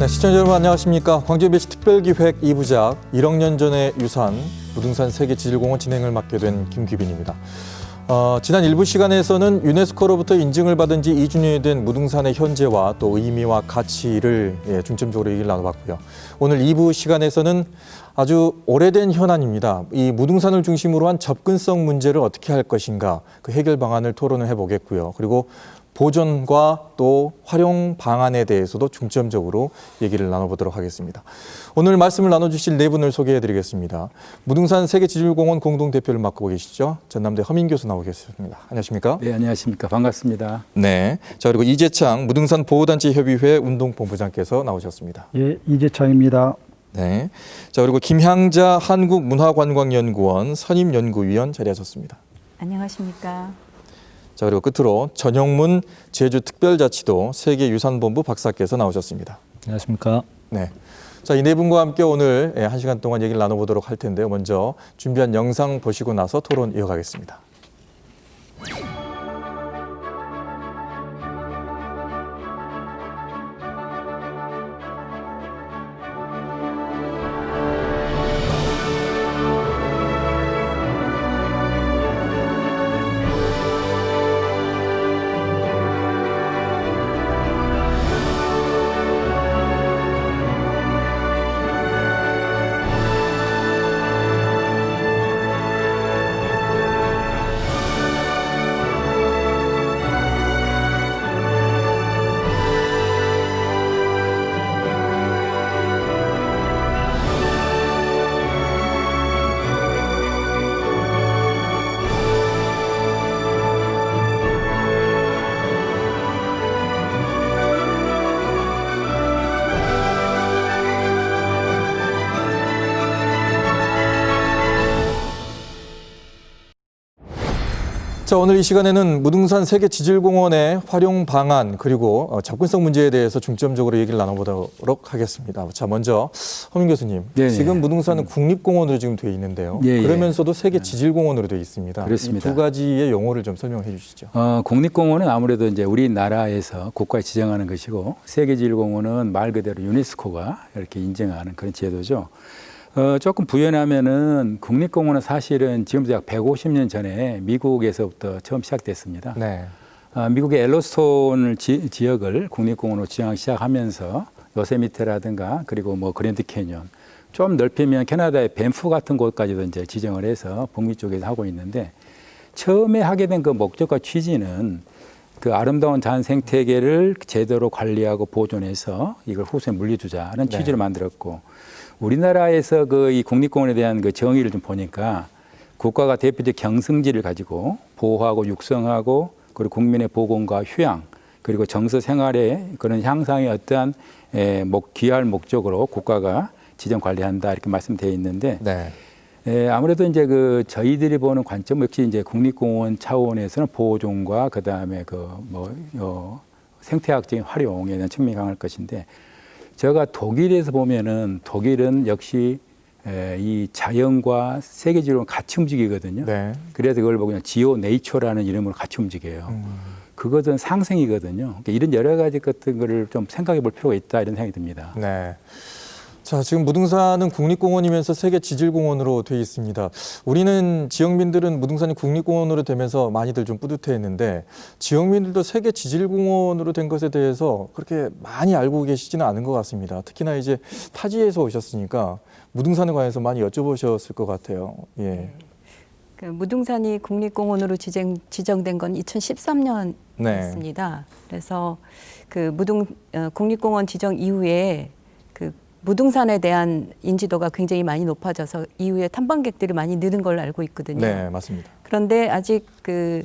네, 시청자 여러분 안녕하십니까. 광주BC 특별기획 2부작 1억 년 전의 유산 무등산 세계지질공원 진행을 맡게 된 김규빈입니다. 지난 일부 시간에서는 유네스코로부터 인증을 받은 지 2주년이 된 무등산의 현재와 또 의미와 가치를 중점적으로 얘기를 나눠봤고요. 오늘 2부 시간에서는 아주 오래된 현안입니다. 이 무등산을 중심으로 한 접근성 문제를 어떻게 할 것인가, 그 해결 방안을 토론을 해보겠고요. 그리고 보존과 또 활용 방안에 대해서도 중점적으로 얘기를 나눠보도록 하겠습니다. 오늘 말씀을 나눠주실 네 분을 소개해드리겠습니다. 무등산 세계지질공원 공동대표를 맡고 계시죠. 전남대 허민 교수 나오고 계십니다. 안녕하십니까? 네, 안녕하십니까. 반갑습니다. 네. 자, 그리고 이재창 무등산 보호단체 협의회 운동본부장께서 나오셨습니다. 예, 이재창입니다. 네. 자, 그리고 김향자 한국문화관광연구원 선임연구위원 자리하셨습니다. 안녕하십니까. 자, 그리고 끝으로 전영문 제주특별자치도 세계유산본부 박사께서 나오셨습니다. 안녕하십니까. 네. 자, 이 네 분과 함께 오늘 1시간 동안 얘기를 나눠보도록 할 텐데요. 먼저 준비한 영상 보시고 나서 토론 이어가겠습니다. 자, 오늘 이 시간에는 무등산 세계지질공원의 활용 방안 그리고 접근성 문제에 대해서 중점적으로 얘기를 나눠보도록 하겠습니다. 자, 먼저 허민 교수님, 네네. 지금 무등산은 국립공원으로 지금 되어 있는데요. 예, 예. 그러면서도 세계지질공원으로 되어 있습니다. 그렇습니다. 이 두 가지의 용어를 좀 설명해 주시죠. 국립공원은 아무래도 이제 우리나라에서 국가에 지정하는 것이고 세계지질공원은 말 그대로 유네스코가 이렇게 인정하는 그런 제도죠. 조금 부연하면은 국립공원은 사실은 지금부터 약 150년 전에 미국에서부터 처음 시작됐습니다. 네. 미국의 엘로스톤 지역을 국립공원으로 지정하기 시작하면서 요세미테라든가 그리고 뭐 그랜드 캐년 좀 넓히면 캐나다의 밴프 같은 곳까지도 이제 지정을 해서 북미 쪽에서 하고 있는데 처음에 하게 된 그 목적과 취지는 그 아름다운 자연 생태계를 제대로 관리하고 보존해서 이걸 후세에 물려주자는 네. 취지를 만들었고 우리나라에서 그 이 국립공원에 대한 그 정의를 좀 보니까 국가가 대표적 경승지를 가지고 보호하고 육성하고 그리고 국민의 보건과 휴양 그리고 정서 생활의 그런 향상의 어떠한 귀할 목적으로 국가가 지정 관리한다 이렇게 말씀되어 있는데 네. 아무래도 이제 그 저희들이 보는 관점 역시 이제 국립공원 차원에서는 보존과 그 다음에 생태학적인 활용에 대한 측면이 강할 것인데 제가 독일에서 보면은 독일은 역시 이 자연과 세계적으로 같이 움직이거든요. 네. 그래서 그걸 보고 그냥 지오 네이처라는 이름으로 같이 움직여요. 그것은 상생이거든요. 그러니까 이런 여러 가지 같은 거를 좀 생각해 볼 필요가 있다 이런 생각이 듭니다. 네. 자, 지금 무등산은 국립공원이면서 세계지질공원으로 되어 있습니다. 우리는 지역민들은 무등산이 국립공원으로 되면서 많이들 좀 뿌듯해했는데 지역민들도 세계지질공원으로 된 것에 대해서 그렇게 많이 알고 계시지는 않은 것 같습니다. 특히나 이제 타지에서 오셨으니까 무등산에 관해서 많이 여쭤보셨을 것 같아요. 예. 그 무등산이 국립공원으로 지정된 건 2013년이었습니다. 네. 그래서 그 국립공원 지정 이후에 그 무등산에 대한 인지도가 굉장히 많이 높아져서 이후에 탐방객들이 많이 느는 걸로 알고 있거든요. 네, 맞습니다. 그런데 아직 그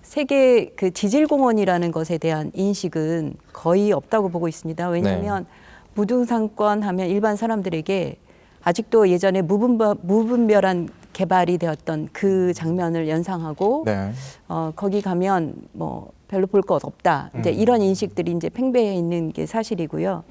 세계 그 지질공원이라는 것에 대한 인식은 거의 없다고 보고 있습니다. 왜냐하면 무등산권 하면 일반 사람들에게 아직도 예전에 무분별한 개발이 되었던 그 장면을 연상하고 네. 거기 가면 뭐 별로 볼 것 없다. 이제 이런 인식들이 이제 팽배해 있는 게 사실이고요.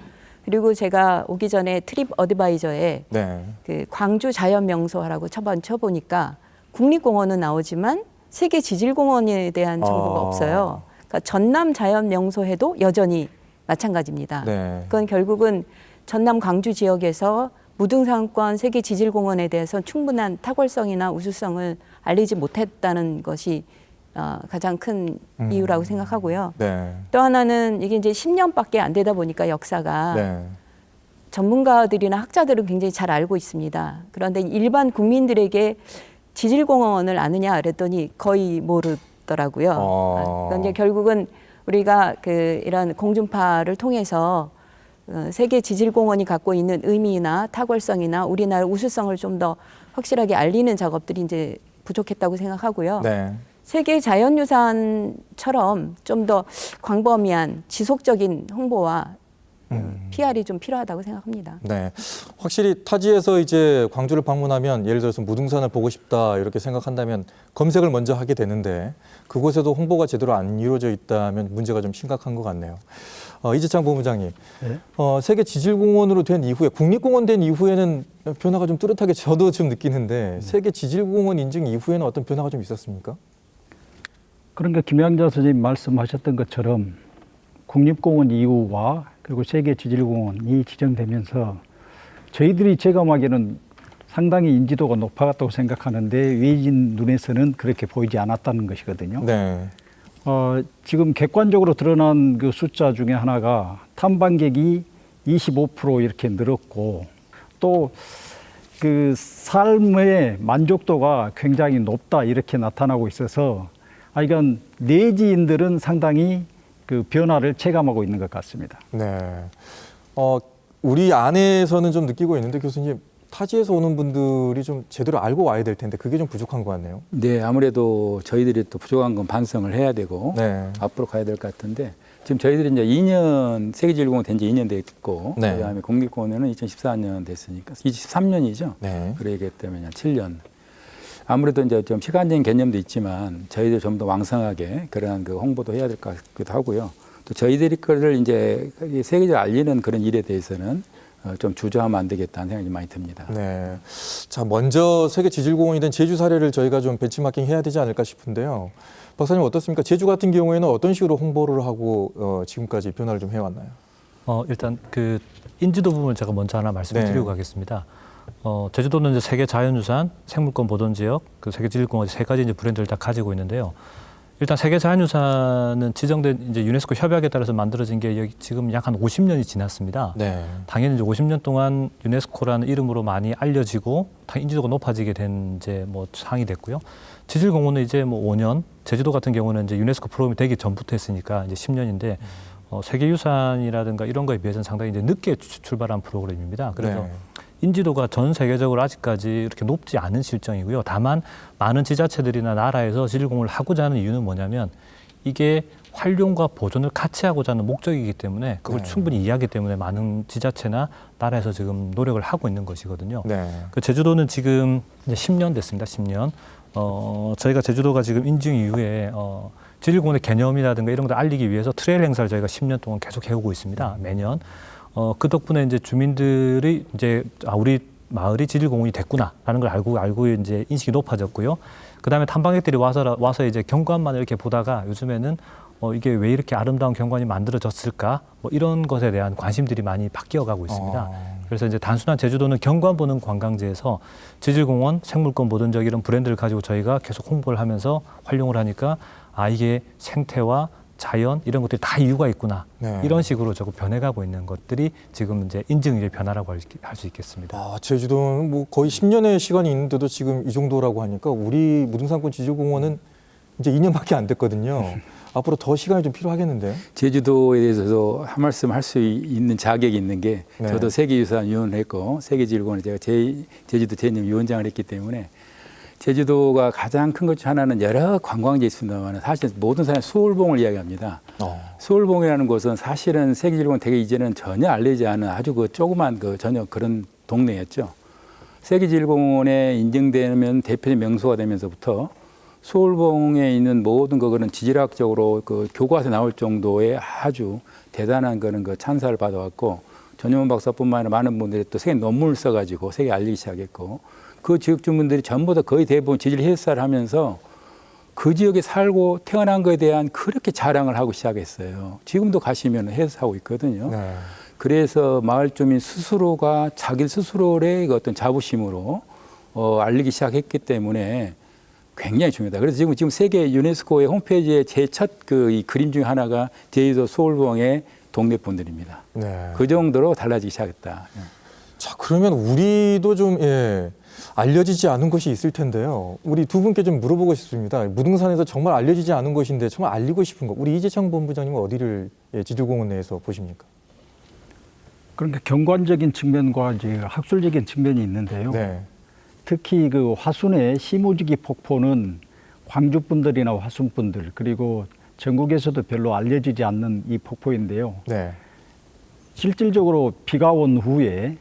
그리고 제가 오기 전에 트립 어드바이저에 네. 그 광주 자연명소라고 쳐보니까 국립공원은 나오지만 세계지질공원에 대한 정보가 없어요. 그러니까 전남 자연명소에도 여전히 마찬가지입니다. 네. 그건 결국은 전남 광주 지역에서 무등산권 세계지질공원에 대해서 충분한 탁월성이나 우수성을 알리지 못했다는 것이 가장 큰 이유라고 생각하고요. 네. 또 하나는 이게 이제 10년밖에 안 되다 보니까 역사가 네. 전문가들이나 학자들은 굉장히 잘 알고 있습니다. 그런데 일반 국민들에게 지질공원을 아느냐 그랬더니 거의 모르더라고요. 그러니까 이제 결국은 우리가 이런 공중파를 통해서 세계 지질공원이 갖고 있는 의미나 탁월성이나 우리나라 우수성을 좀 더 확실하게 알리는 작업들이 이제 부족했다고 생각하고요. 네. 세계 자연유산처럼 좀 더 광범위한 지속적인 홍보와 PR이 좀 필요하다고 생각합니다. 네. 확실히 타지에서 이제 광주를 방문하면 예를 들어서 무등산을 보고 싶다 이렇게 생각한다면 검색을 먼저 하게 되는데 그곳에도 홍보가 제대로 안 이루어져 있다면 문제가 좀 심각한 것 같네요. 이재창 본부장님, 네. 세계 지질공원으로 된 이후에 국립공원 된 이후에는 변화가 좀 뚜렷하게 저도 좀 느끼는데 세계 지질공원 인증 이후에는 어떤 변화가 좀 있었습니까? 그러니까 김양자 선생님 말씀하셨던 것처럼 국립공원 이후와 그리고 세계지질공원이 지정되면서 저희들이 체감하기에는 상당히 인지도가 높아갔다고 생각하는데 외진 눈에서는 그렇게 보이지 않았다는 것이거든요. 네. 지금 객관적으로 드러난 그 숫자 중에 하나가 탐방객이 25% 이렇게 늘었고 또 그 삶의 만족도가 굉장히 높다 이렇게 나타나고 있어서 이건 내지인들은 상당히 그 변화를 체감하고 있는 것 같습니다. 네. 우리 안에서는 좀 느끼고 있는데 교수님, 타지에서 오는 분들이 좀 제대로 알고 와야 될 텐데 그게 좀 부족한 것 같네요. 네, 아무래도 저희들이 또 부족한 건 반성을 해야 되고 네. 앞으로 가야 될 것 같은데 지금 저희들이 이제 2년 세계지질공원 된 지 2년 됐고 네. 그다음에 국립공원에는 2014년 됐으니까 23년이죠. 네. 그러기 때문에 한 7년. 아무래도 이제 좀 시간적인 개념도 있지만 저희들 좀 더 왕성하게 그러한 그 홍보도 해야 될 것 같기도 하고요. 또 저희들이 그를 이제 세계적으로 알리는 그런 일에 대해서는 좀 주저하면 안 되겠다는 생각이 많이 듭니다. 네. 자, 먼저 세계 지질공원이 된 제주 사례를 저희가 좀 벤치마킹 해야 되지 않을까 싶은데요. 박사님 어떻습니까? 제주 같은 경우에는 어떤 식으로 홍보를 하고 지금까지 변화를 좀 해왔나요? 일단 그 인지도 부분을 제가 먼저 하나 말씀을 네. 드리고 가겠습니다. 제주도는 이제 세계 자연유산, 생물권 보존 지역, 그 세계 지질공원 세 가지 이제 브랜드를 다 가지고 있는데요. 일단 세계 자연유산은 지정된 이제 유네스코 협약에 따라서 만들어진 게 여기 지금 약 한 50년이 지났습니다. 네. 당연히 이제 50년 동안 유네스코라는 이름으로 많이 알려지고 인지도가 높아지게 된 이제 뭐 상이 됐고요. 지질공원은 이제 뭐 5년, 제주도 같은 경우는 이제 유네스코 프로그램이 되기 전부터 했으니까 이제 10년인데 세계유산이라든가 이런 거에 비해서는 상당히 이제 늦게 출발한 프로그램입니다. 그래서 네. 인지도가 전 세계적으로 아직까지 이렇게 높지 않은 실정이고요. 다만 많은 지자체들이나 나라에서 지질공원을 하고자 하는 이유는 뭐냐면 이게 활용과 보존을 같이 하고자 하는 목적이기 때문에 그걸 네. 충분히 이해하기 때문에 많은 지자체나 나라에서 지금 노력을 하고 있는 것이거든요. 네. 그 제주도는 지금 이제 10년 됐습니다. 10년. 저희가 제주도가 지금 인증 이후에 지질공원의 개념이라든가 이런 것들 알리기 위해서 트레일 행사를 저희가 10년 동안 계속 해오고 있습니다. 매년. 그 덕분에 이제 주민들이 이제 우리 마을이 지질공원이 됐구나라는 걸 알고 이제 인식이 높아졌고요. 그다음에 탐방객들이 와서 이제 경관만 이렇게 보다가 요즘에는 이게 왜 이렇게 아름다운 경관이 만들어졌을까? 뭐 이런 것에 대한 관심들이 많이 바뀌어가고 있습니다. 그래서 이제 단순한 제주도는 경관 보는 관광지에서 지질공원, 생물권 보존 지역 이런 브랜드를 가지고 저희가 계속 홍보를 하면서 활용을 하니까 이게 생태와 자연 이런 것들이 다 이유가 있구나. 네. 이런 식으로 조금 변해가고 있는 것들이 지금 이제 인증의 변화라고 할 수 있겠습니다. 제주도는 뭐 거의 10년의 시간이 있는데도 지금 이 정도라고 하니까 우리 무등산권 지질공원은 이제 2년밖에 안 됐거든요. 앞으로 더 시간이 좀 필요하겠는데요. 제주도에 대해서도 한 말씀 할 수 있는 자격이 있는 게 네. 저도 세계유산위원을 했고 세계지질공원에 제가 제주도 재임위원장을 했기 때문에 제주도가 가장 큰 것 중 하나는 여러 관광지가 있습니다만 사실 모든 사람이 수월봉을 이야기합니다. 수월봉이라는 곳은 사실은 세계지질공원 되게 이제는 전혀 알려지지 않은 아주 그 조그만 전혀 그런 동네였죠. 세계지질공원에 인증되면 대표적 명소가 되면서부터 수월봉에 있는 모든 그거는 지질학적으로 그 교과서에 나올 정도의 아주 대단한 거는 그 찬사를 받아왔고 전효문 박사뿐만 아니라 많은 분들이 또 세계 논문을 써가지고 세계 알리기 시작했고 그 지역 주민들이 전부 다 거의 대부분 지질 해설을 하면서 그 지역에 살고 태어난 것에 대한 그렇게 자랑을 하고 시작했어요. 지금도 가시면 해설하고 있거든요. 네. 그래서 마을 주민 스스로가 자기 스스로의 그 어떤 자부심으로 알리기 시작했기 때문에 굉장히 중요하다. 그래서 지금 세계 유네스코의 홈페이지에 제 첫 이 그림 중에 하나가 제주도 소울봉의 동네분들입니다. 네. 그 정도로 달라지기 시작했다. 자, 그러면 우리도 좀 알려지지 않은 것이 있을 텐데요. 우리 두 분께 좀 물어보고 싶습니다. 무등산에서 정말 알려지지 않은 것인데 정말 알리고 싶은 것. 우리 이재창 본부장님은 어디를 지질공원 내에서 보십니까? 그러니까 경관적인 측면과 이제 학술적인 측면이 있는데요. 네. 특히 그 화순의 시무지기 폭포는 광주 분들이나 화순 분들 그리고 전국에서도 별로 알려지지 않는 이 폭포인데요. 네. 실질적으로 비가 온 후에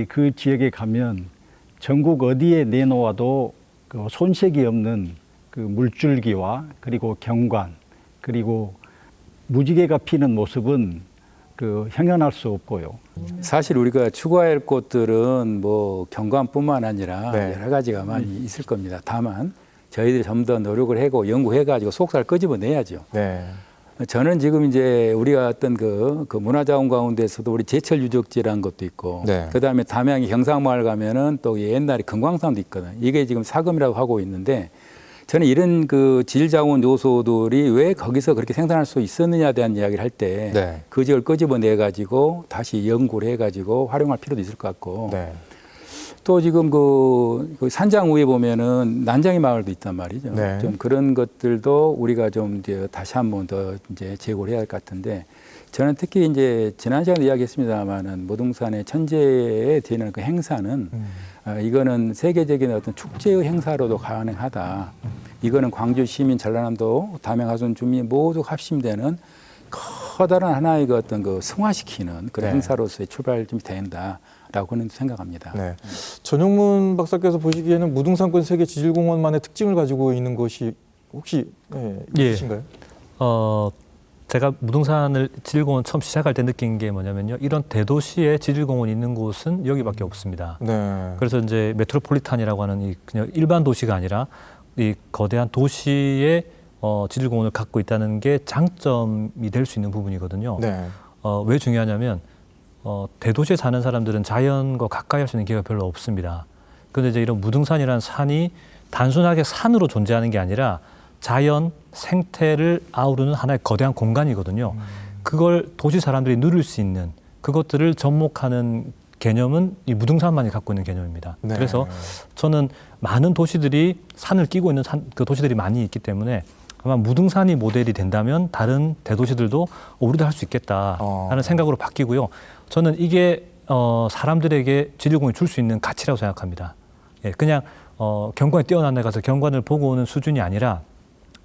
그 지역에 가면 전국 어디에 내놓아도 그 손색이 없는 그 물줄기와 그리고 경관 그리고 무지개가 피는 모습은 그 형연할 수 없고요. 사실 우리가 추구할 곳들은 뭐 경관뿐만 아니라 네. 여러 가지가 많이 있을 겁니다. 다만 저희들이 좀 더 노력을 하고 연구해가지고 속살 끄집어내야죠. 네. 저는 지금 이제 우리가 어떤 그 문화자원 가운데서도 우리 제철 유적지라는 것도 있고, 네. 그 다음에 담양이 경상마을 가면은 또 옛날에 금광산도 있거든. 이게 지금 사금이라고 하고 있는데, 저는 이런 그 질자원 요소들이 왜 거기서 그렇게 생산할 수 있었느냐에 대한 이야기를 할 때, 네. 그 지역을 끄집어내 가지고 다시 연구를 해 가지고 활용할 필요도 있을 것 같고, 네. 또 지금 그 산장 위에 보면은 난장이 마을도 있단 말이죠. 네. 좀 그런 것들도 우리가 좀 이제 다시 한번 더 이제 제고를 해야 할 것 같은데, 저는 특히 이제 지난 시간에 이야기했습니다만은 무등산의 천재에 되는 그 행사는 이거는 세계적인 어떤 축제의 행사로도 가능하다. 이거는 광주 시민, 전라남도, 담양하순 주민 모두 합심되는 커다란 하나의 그 어떤 그 승화시키는 그런 네. 행사로서의 출발점이 된다라고는 생각합니다. 네. 전용문 박사께서 보시기에는 무등산권 세계 지질공원만의 특징을 가지고 있는 것이 혹시 있으신가요? 제가 무등산을 지질공원 처음 시작할 때 느낀 게 뭐냐면요. 이런 대도시에 지질공원이 있는 곳은 여기밖에 없습니다. 네. 그래서 이제 메트로폴리탄이라고 하는 이 그냥 일반 도시가 아니라 이 거대한 도시의 지질공원을 갖고 있다는 게 장점이 될 수 있는 부분이거든요. 네. 왜 중요하냐면 대도시에 사는 사람들은 자연과 가까이 할 수 있는 기회가 별로 없습니다. 그런데 이제 이런 무등산이라는 산이 단순하게 산으로 존재하는 게 아니라 자연, 생태를 아우르는 하나의 거대한 공간이거든요. 그걸 도시 사람들이 누릴 수 있는 그것들을 접목하는 개념은 이 무등산만이 갖고 있는 개념입니다. 네. 그래서 저는 많은 도시들이 산을 끼고 있는 그 도시들이 많이 있기 때문에 아마 무등산이 모델이 된다면 다른 대도시들도 우리도 할 수 있겠다 하는 생각으로 바뀌고요. 저는 이게 사람들에게 지질공원이 줄 수 있는 가치라고 생각합니다. 예, 그냥 경관이 뛰어난 데 가서 경관을 보고 오는 수준이 아니라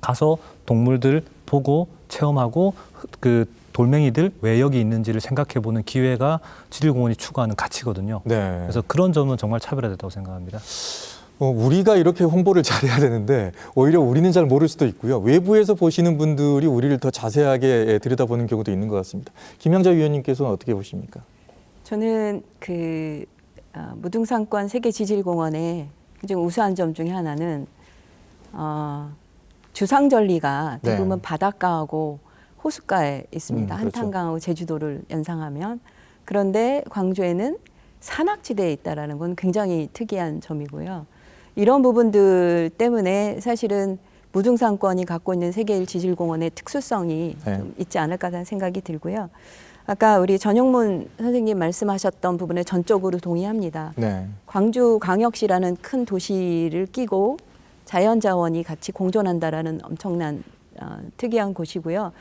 가서 동물들 보고 체험하고 그 돌멩이들 왜 여기 있는지를 생각해보는 기회가 지질공원이 추구하는 가치거든요. 네. 그래서 그런 점은 정말 차별화됐다고 생각합니다. 우리가 이렇게 홍보를 잘해야 되는데 오히려 우리는 잘 모를 수도 있고요. 외부에서 보시는 분들이 우리를 더 자세하게 들여다보는 경우도 있는 것 같습니다. 김양자 위원님께서는 어떻게 보십니까? 저는 그 무등산권 세계지질공원의 굉장히 우수한 점 중에 하나는 주상절리가 대부분 네. 바닷가하고 호숫가에 있습니다. 그렇죠. 한탄강하고 제주도를 연상하면. 그런데 광주에는 산악지대에 있다라는 건 굉장히 특이한 점이고요. 이런 부분들 때문에 사실은 무등산권이 갖고 있는 세계 지질공원의 특수성이 네. 좀 있지 않을까 하는 생각이 들고요. 아까 우리 전용문 선생님 말씀하셨던 부분에 전적으로 동의합니다. 네. 광주광역시라는 큰 도시를 끼고 자연자원이 같이 공존한다라는 엄청난 특이한 곳이고요.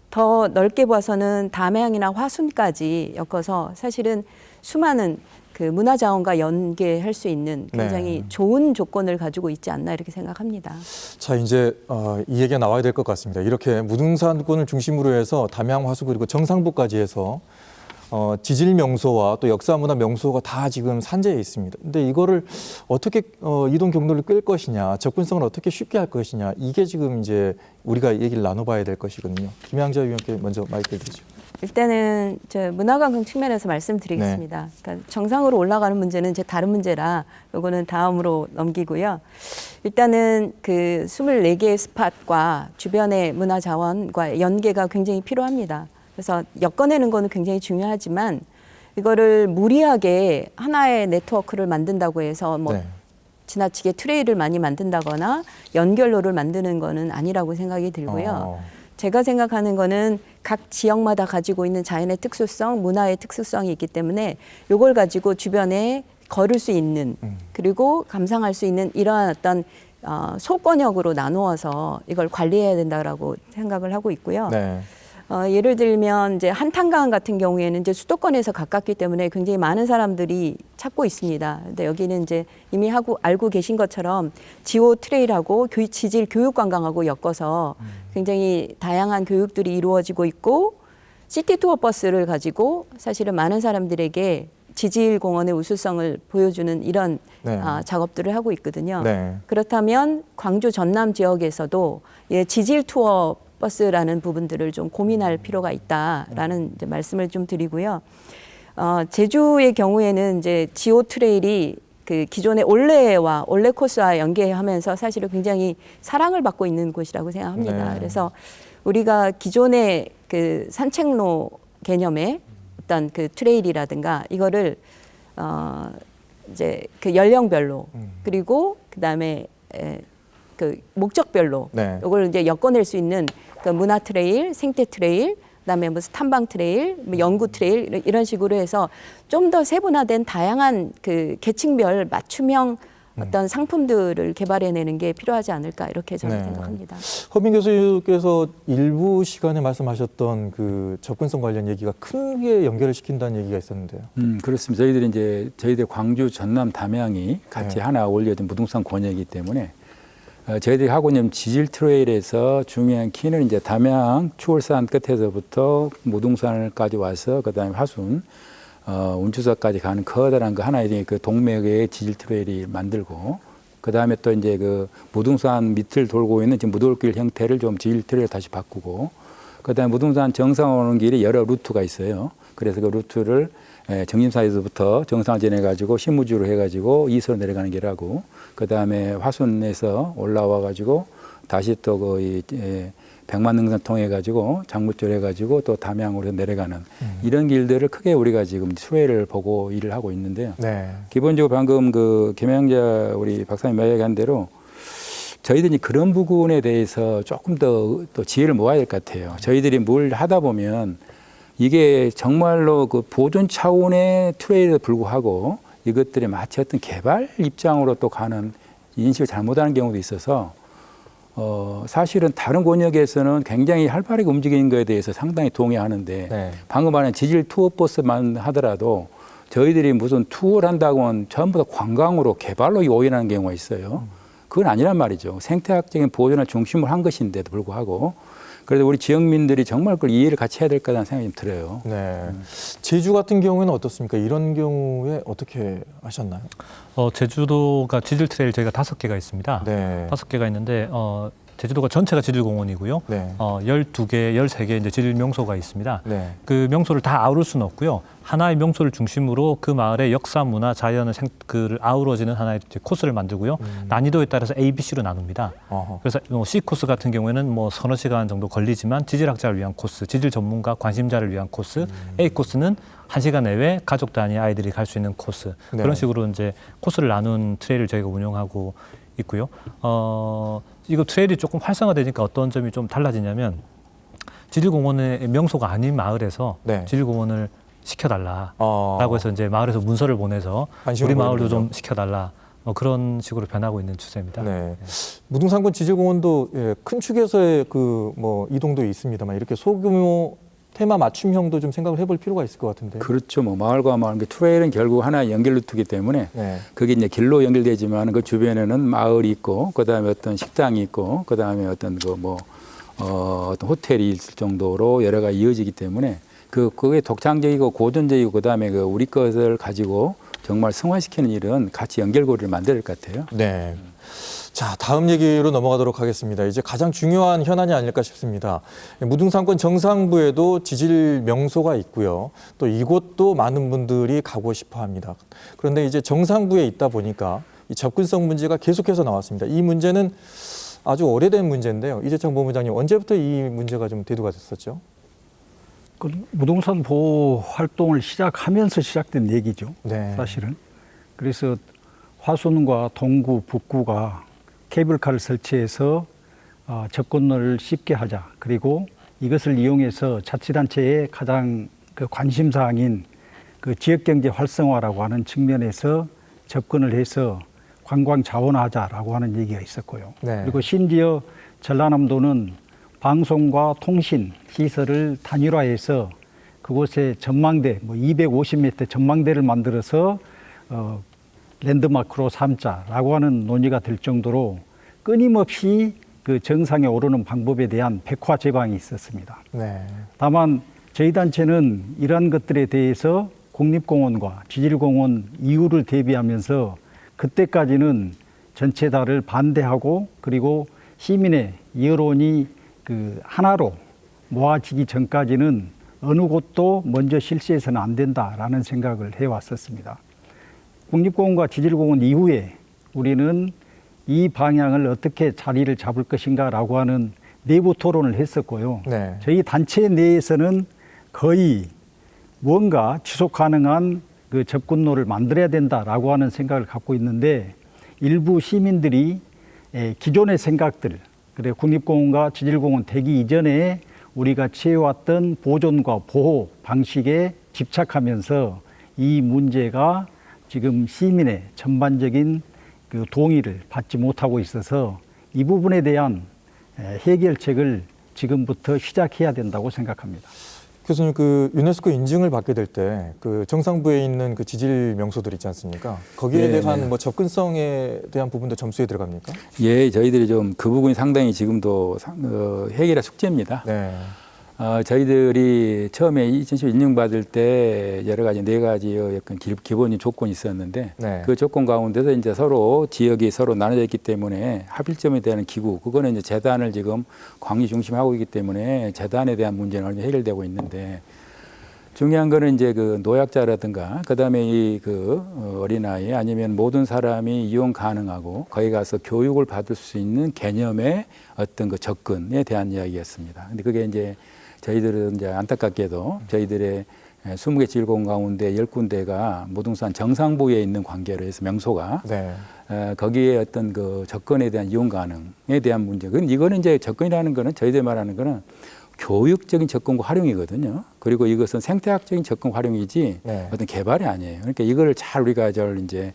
더 넓게 봐서는 담양이나 화순까지 엮어서 사실은 수많은 그 문화자원과 연계할 수 있는 굉장히 네. 좋은 조건을 가지고 있지 않나 이렇게 생각합니다. 자, 이제 이 얘기가 나와야 될 것 같습니다. 이렇게 무등산권을 중심으로 해서 담양, 화수 그리고 정상부까지 해서 지질 명소와 또 역사 문화 명소가 다 지금 산재해 있습니다. 근데 이거를 어떻게 이동 경로를 끌 것이냐, 접근성을 어떻게 쉽게 할 것이냐, 이게 지금 이제 우리가 얘기를 나눠봐야 될 것이거든요. 김양자 위원께 먼저 마이크를 드리죠. 일단은 저 문화관광 측면에서 말씀드리겠습니다. 네. 그러니까 정상으로 올라가는 문제는 이제 다른 문제라 요거는 다음으로 넘기고요. 일단은 그 24개의 스팟과 주변의 문화자원과 연계가 굉장히 필요합니다. 그래서 엮어내는 거는 굉장히 중요하지만 이거를 무리하게 하나의 네트워크를 만든다고 해서 뭐 네. 지나치게 트레이를 많이 만든다거나 연결로를 만드는 거는 아니라고 생각이 들고요. 제가 생각하는 거는 각 지역마다 가지고 있는 자연의 특수성, 문화의 특수성이 있기 때문에 이걸 가지고 주변에 걸을 수 있는 그리고 감상할 수 있는 이러한 어떤 소권역으로 나누어서 이걸 관리해야 된다라고 생각을 하고 있고요. 네. 예를 들면 이제 한탄강 같은 경우에는 이제 수도권에서 가깝기 때문에 굉장히 많은 사람들이 찾고 있습니다. 근데 여기는 이제 이미 알고 계신 것처럼 지오 트레일하고 지질 교육 관광하고 엮어서 굉장히 다양한 교육들이 이루어지고 있고 시티 투어 버스를 가지고 사실은 많은 사람들에게 지질 공원의 우수성을 보여주는 이런 네. 작업들을 하고 있거든요. 네. 그렇다면 광주 전남 지역에서도 지질 투어 버스라는 부분들을 좀 고민할 필요가 있다라는 이제 말씀을 좀 드리고요. 제주의 경우에는 이제 지오 트레일이 그 기존의 올레 코스와 연계하면서 사실은 굉장히 사랑을 받고 있는 곳이라고 생각합니다. 네. 그래서 우리가 기존의 그 산책로 개념의 어떤 그 트레일이라든가 이거를 이제 그 연령별로 그리고 그다음에 그 목적별로 네. 이걸 이제 엮어낼 수 있는 그 문화 트레일, 생태 트레일, 그다음에 무슨 탐방 트레일, 뭐 연구 트레일 이런 식으로 해서 좀 더 세분화된 다양한 그 계층별 맞춤형 어떤 상품들을 개발해내는 게 필요하지 않을까 이렇게 저는 네. 생각합니다. 허민 교수께서 일부 시간에 말씀하셨던 그 접근성 관련 얘기가 크게 연결을 시킨다는 얘기가 있었는데요. 그렇습니다. 저희들 광주, 전남, 담양이 같이 네. 하나 올려진 무등산 권역이기 때문에 저희들이 하고 있는 지질 트레일에서 중요한 키는 이제 담양 추월산 끝에서부터 무등산까지 와서 그다음에 화순 운주사까지 가는 커다란 그 하나의 그 동맥의 지질 트레일이 만들고 그다음에 또 이제 그 무등산 밑을 돌고 있는 지금 무돌길 형태를 좀 지질 트레일 다시 바꾸고 그다음에 무등산 정상 오는 길에 여러 루트가 있어요. 그래서 그 루트를 정림사에서부터 정상을 지내가지고 신무주로 해가지고 이수로 내려가는 길하고 그다음에 화순에서 올라와가지고 다시 또 거의 백만능선 통해가지고 장물절 해가지고 또 담양으로 내려가는 이런 길들을 크게 우리가 지금 수혜를 보고 일을 하고 있는데요. 네. 기본적으로 방금 그 김영자 우리 박사님 이야기한 대로 저희들이 그런 부분에 대해서 조금 더 지혜를 모아야 될 것 같아요. 저희들이 뭘 하다 보면 이게 정말로 그 보존 차원의 트레일에 불구하고 이것들이 마치 어떤 개발 입장으로 또 가는 인식을 잘못하는 경우도 있어서 사실은 다른 권역에서는 굉장히 활발하게 움직이는 것에 대해서 상당히 동의하는데 네. 방금 말한 지질 투어 버스만 하더라도 저희들이 무슨 투어를 한다고 하면 전부 다 관광으로 개발로 요인하는 경우가 있어요. 그건 아니란 말이죠. 생태학적인 보존을 중심으로 한 것인데도 불구하고 그래서 우리 지역민들이 정말 그걸 이해를 같이 해야 될 거라는 생각이 좀 들어요. 네. 제주 같은 경우에는 어떻습니까? 이런 경우에 어떻게 하셨나요? 제주도가 지질 트레일 저희가 5개가 있습니다. 네. 5개가 있는데 제주도가 전체가 지질공원이고요. 네. 12개, 13개 이제 지질 명소가 있습니다. 네. 그 명소를 다 아우를 수는 없고요. 하나의 명소를 중심으로 그 마을의 역사, 문화, 자연을 그를 아우러지는 하나의 코스를 만들고요. 난이도에 따라서 A, B, C로 나눕니다. 어허. 그래서 C 코스 같은 경우에는 뭐 서너 시간 정도 걸리지만 지질학자를 위한 코스, 지질 전문가, 관심자를 위한 코스, A 코스는 1시간 내외 가족 단위 아이들이 갈 수 있는 코스. 네. 그런 식으로 이제 코스를 나눈 트레일을 저희가 운영하고 있고요. 이거 트레일이 조금 활성화되니까 어떤 점이 좀 달라지냐면 지질공원의 명소가 아닌 마을에서 네. 지질공원을 시켜달라라고 해서 이제 마을에서 문서를 보내서 관심을 우리 마을도 보이는 좀 거죠. 시켜달라 그런 식으로 변하고 있는 추세입니다. 네. 무등산군 지질공원도 큰 축에서의 그 뭐 이동도 있습니다만 이렇게 소규모 테마 맞춤형도 좀 생각을 해볼 필요가 있을 것 같은데. 그렇죠. 뭐 마을과 마을, 트레일은 결국 하나의 연결 루트이기 때문에 네. 그게 이제 길로 연결되지만 그 주변에는 마을이 있고 그다음에 어떤 식당이 있고 그다음에 어떤 어떤 호텔이 있을 정도로 여러 가지 이어지기 때문에 그게 독창적이고 고전적이고 그다음에 우리 것을 가지고 정말 승화시키는 일은 같이 연결고리를 만들어야 될 것 같아요. 네. 자, 다음 얘기로 넘어가도록 하겠습니다. 이제 가장 중요한 현안이 아닐까 싶습니다. 무등산권 정상부에도 지질 명소가 있고요. 또 이곳도 많은 분들이 가고 싶어 합니다. 그런데 이제 정상부에 있다 보니까 이 접근성 문제가 계속해서 나왔습니다. 이 문제는 아주 오래된 문제인데요. 이재창 본부장님, 언제부터 이 문제가 좀 대두가 됐었죠? 그 무등산 보호 활동을 시작하면서 시작된 얘기죠. 네. 사실은. 그래서 화순과 동구, 북구가 케이블카를 설치해서 접근을 쉽게 하자. 그리고 이것을 이용해서 자치단체의 가장 그 관심사항인 그 지역경제 활성화라고 하는 측면에서 접근을 해서 관광 자원화하자라고 하는 얘기가 있었고요. 네. 그리고 심지어 전라남도는 방송과 통신 시설을 단일화해서 그곳에 전망대, 뭐 250m 전망대를 만들어서 랜드마크로 삼자라고 하는 논의가 될 정도로 끊임없이 그 정상에 오르는 방법에 대한 백화 제방이 있었습니다. 네. 다만 저희 단체는 이러한 것들에 대해서 국립공원과 지질공원 이후를 대비하면서 그때까지는 전체 다를 반대하고 그리고 시민의 여론이 그 하나로 모아지기 전까지는 어느 곳도 먼저 실시해서는 안 된다라는 생각을 해왔었습니다. 국립공원과 지질공원 이후에 우리는 이 방향을 어떻게 자리를 잡을 것인가라고 하는 내부 토론을 했었고요. 네. 저희 단체 내에서는 거의 뭔가 지속 가능한 그 접근로를 만들어야 된다라고 하는 생각을 갖고 있는데 일부 시민들이 기존의 생각들, 그래 국립공원과 지질공원 되기 이전에 우리가 취해왔던 보존과 보호 방식에 집착하면서 이 문제가 지금 시민의 전반적인 그 동의를 받지 못하고 있어서 이 부분에 대한 해결책을 지금부터 시작해야 된다고 생각합니다. 교수님, 그 유네스코 인증을 받게 될 때 그 정상부에 있는 그 지질 명소들 있지 않습니까? 거기에 네, 대한 네. 뭐 접근성에 대한 부분도 점수에 들어갑니까? 예, 저희들이 좀 그 부분이 상당히 지금도 해결의 숙제입니다. 네. 저희들이 처음에 2010 인증받을 때 여러 가지 4가지 약간 기본적인 조건이 있었는데 네. 그 조건 가운데서 이제 서로 지역이 서로 나눠져 있기 때문에 합일점에 대한 기구, 그거는 이제 재단을 지금 광주 중심하고 있기 때문에 재단에 대한 문제는 얼마 해결되고 있는데 중요한 거는 이제 그 노약자라든가 그다음에 이 그 어린아이 아니면 모든 사람이 이용 가능하고 거기 가서 교육을 받을 수 있는 개념의 어떤 그 접근에 대한 이야기였습니다. 근데 그게 이제 저희들은 이제 안타깝게도 저희들의 20개 지질공원 가운데 10군데가 무등산 정상부에 있는 관계로 해서 명소가 네. 거기에 어떤 그 접근에 대한 이용 가능에 대한 문제. 이거는 이제 접근이라는 거는 저희들 말하는 거는 교육적인 접근과 활용이거든요. 그리고 이것은 생태학적인 접근 활용이지 네. 어떤 개발이 아니에요. 그러니까 이거를 잘 우리가 이제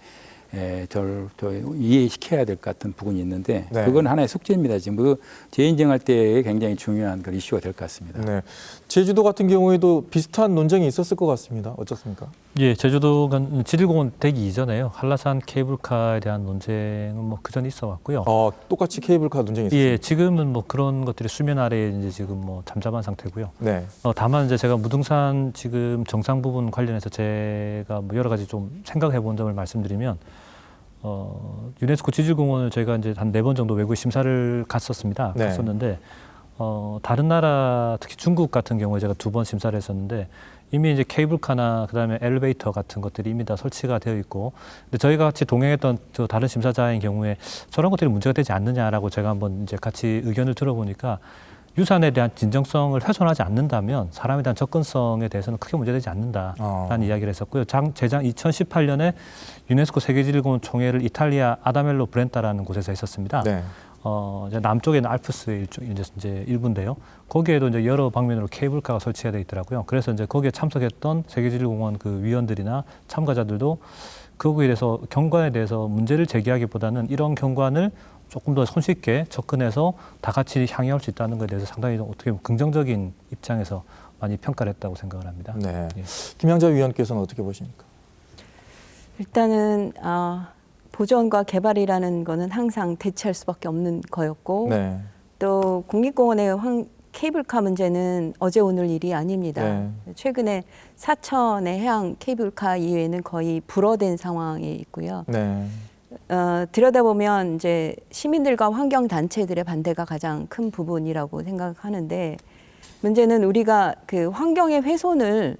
이해시켜야 될 것 같은 부분이 있는데 네. 그건 하나의 숙제입니다. 지금 그 재인증할 때 굉장히 중요한 그 이슈가 될 것 같습니다. 네. 제주도 같은 경우에도 비슷한 논쟁이 있었을 것 같습니다. 어떻습니까? 예, 제주도가 지질공원 되기 이전에요. 한라산 케이블카에 대한 논쟁은 뭐 그전에 있어 왔고요. 똑같이 케이블카 논쟁이 있었습니다. 예, 지금은 뭐 그런 것들이 수면 아래에 이제 지금 뭐 잠잠한 상태고요. 네. 다만 이제 제가 무등산 지금 정상 부분 관련해서 제가 뭐 여러 가지 좀 생각해 본 점을 말씀드리면 유네스코 지질공원을 저희가 이제 한 4번 정도 외국에 심사를 갔었습니다. 네. 갔었는데 다른 나라 특히 중국 같은 경우에 제가 2번 심사를 했었는데 이미 이제 케이블카나 그다음에 엘리베이터 같은 것들이 이미 다 설치가 되어 있고 근데 저희가 같이 동행했던 저 다른 심사자인 경우에 저런 것들이 문제가 되지 않느냐라고 제가 한번 이제 같이 의견을 들어보니까 유산에 대한 진정성을 훼손하지 않는다면 사람에 대한 접근성에 대해서는 크게 문제되지 않는다라는 이야기를 했었고요. 재작 2018년에 유네스코 세계지질공원 총회를 이탈리아 아다멜로 브렌타라는 곳에서 했었습니다. 네. 이제 남쪽에 있는 알프스의 이제 일부인데요. 거기에도 이제 여러 방면으로 케이블카가 설치가 되어 있더라고요. 그래서 이제 거기에 참석했던 세계지질공원 그 위원들이나 참가자들도 그거에 대해서 경관에 대해서 문제를 제기하기보다는 이런 경관을 조금 더 손쉽게 접근해서 다 같이 향유할 수 있다는 것에 대해서 상당히 어떻게 보면 긍정적인 입장에서 많이 평가를 했다고 생각을 합니다. 네. 예. 김양자 위원께서는 어떻게 보십니까? 일단은 보존과 개발이라는 거는 항상 대체할 수밖에 없는 거였고 네. 또 국립공원의 케이블카 문제는 어제 오늘 일이 아닙니다. 네. 최근에 사천의 해양 케이블카 이외에는 거의 불어된 상황에 있고요. 네. 들여다보면 이제 시민들과 환경 단체들의 반대가 가장 큰 부분이라고 생각하는데 문제는 우리가 그 환경의 훼손을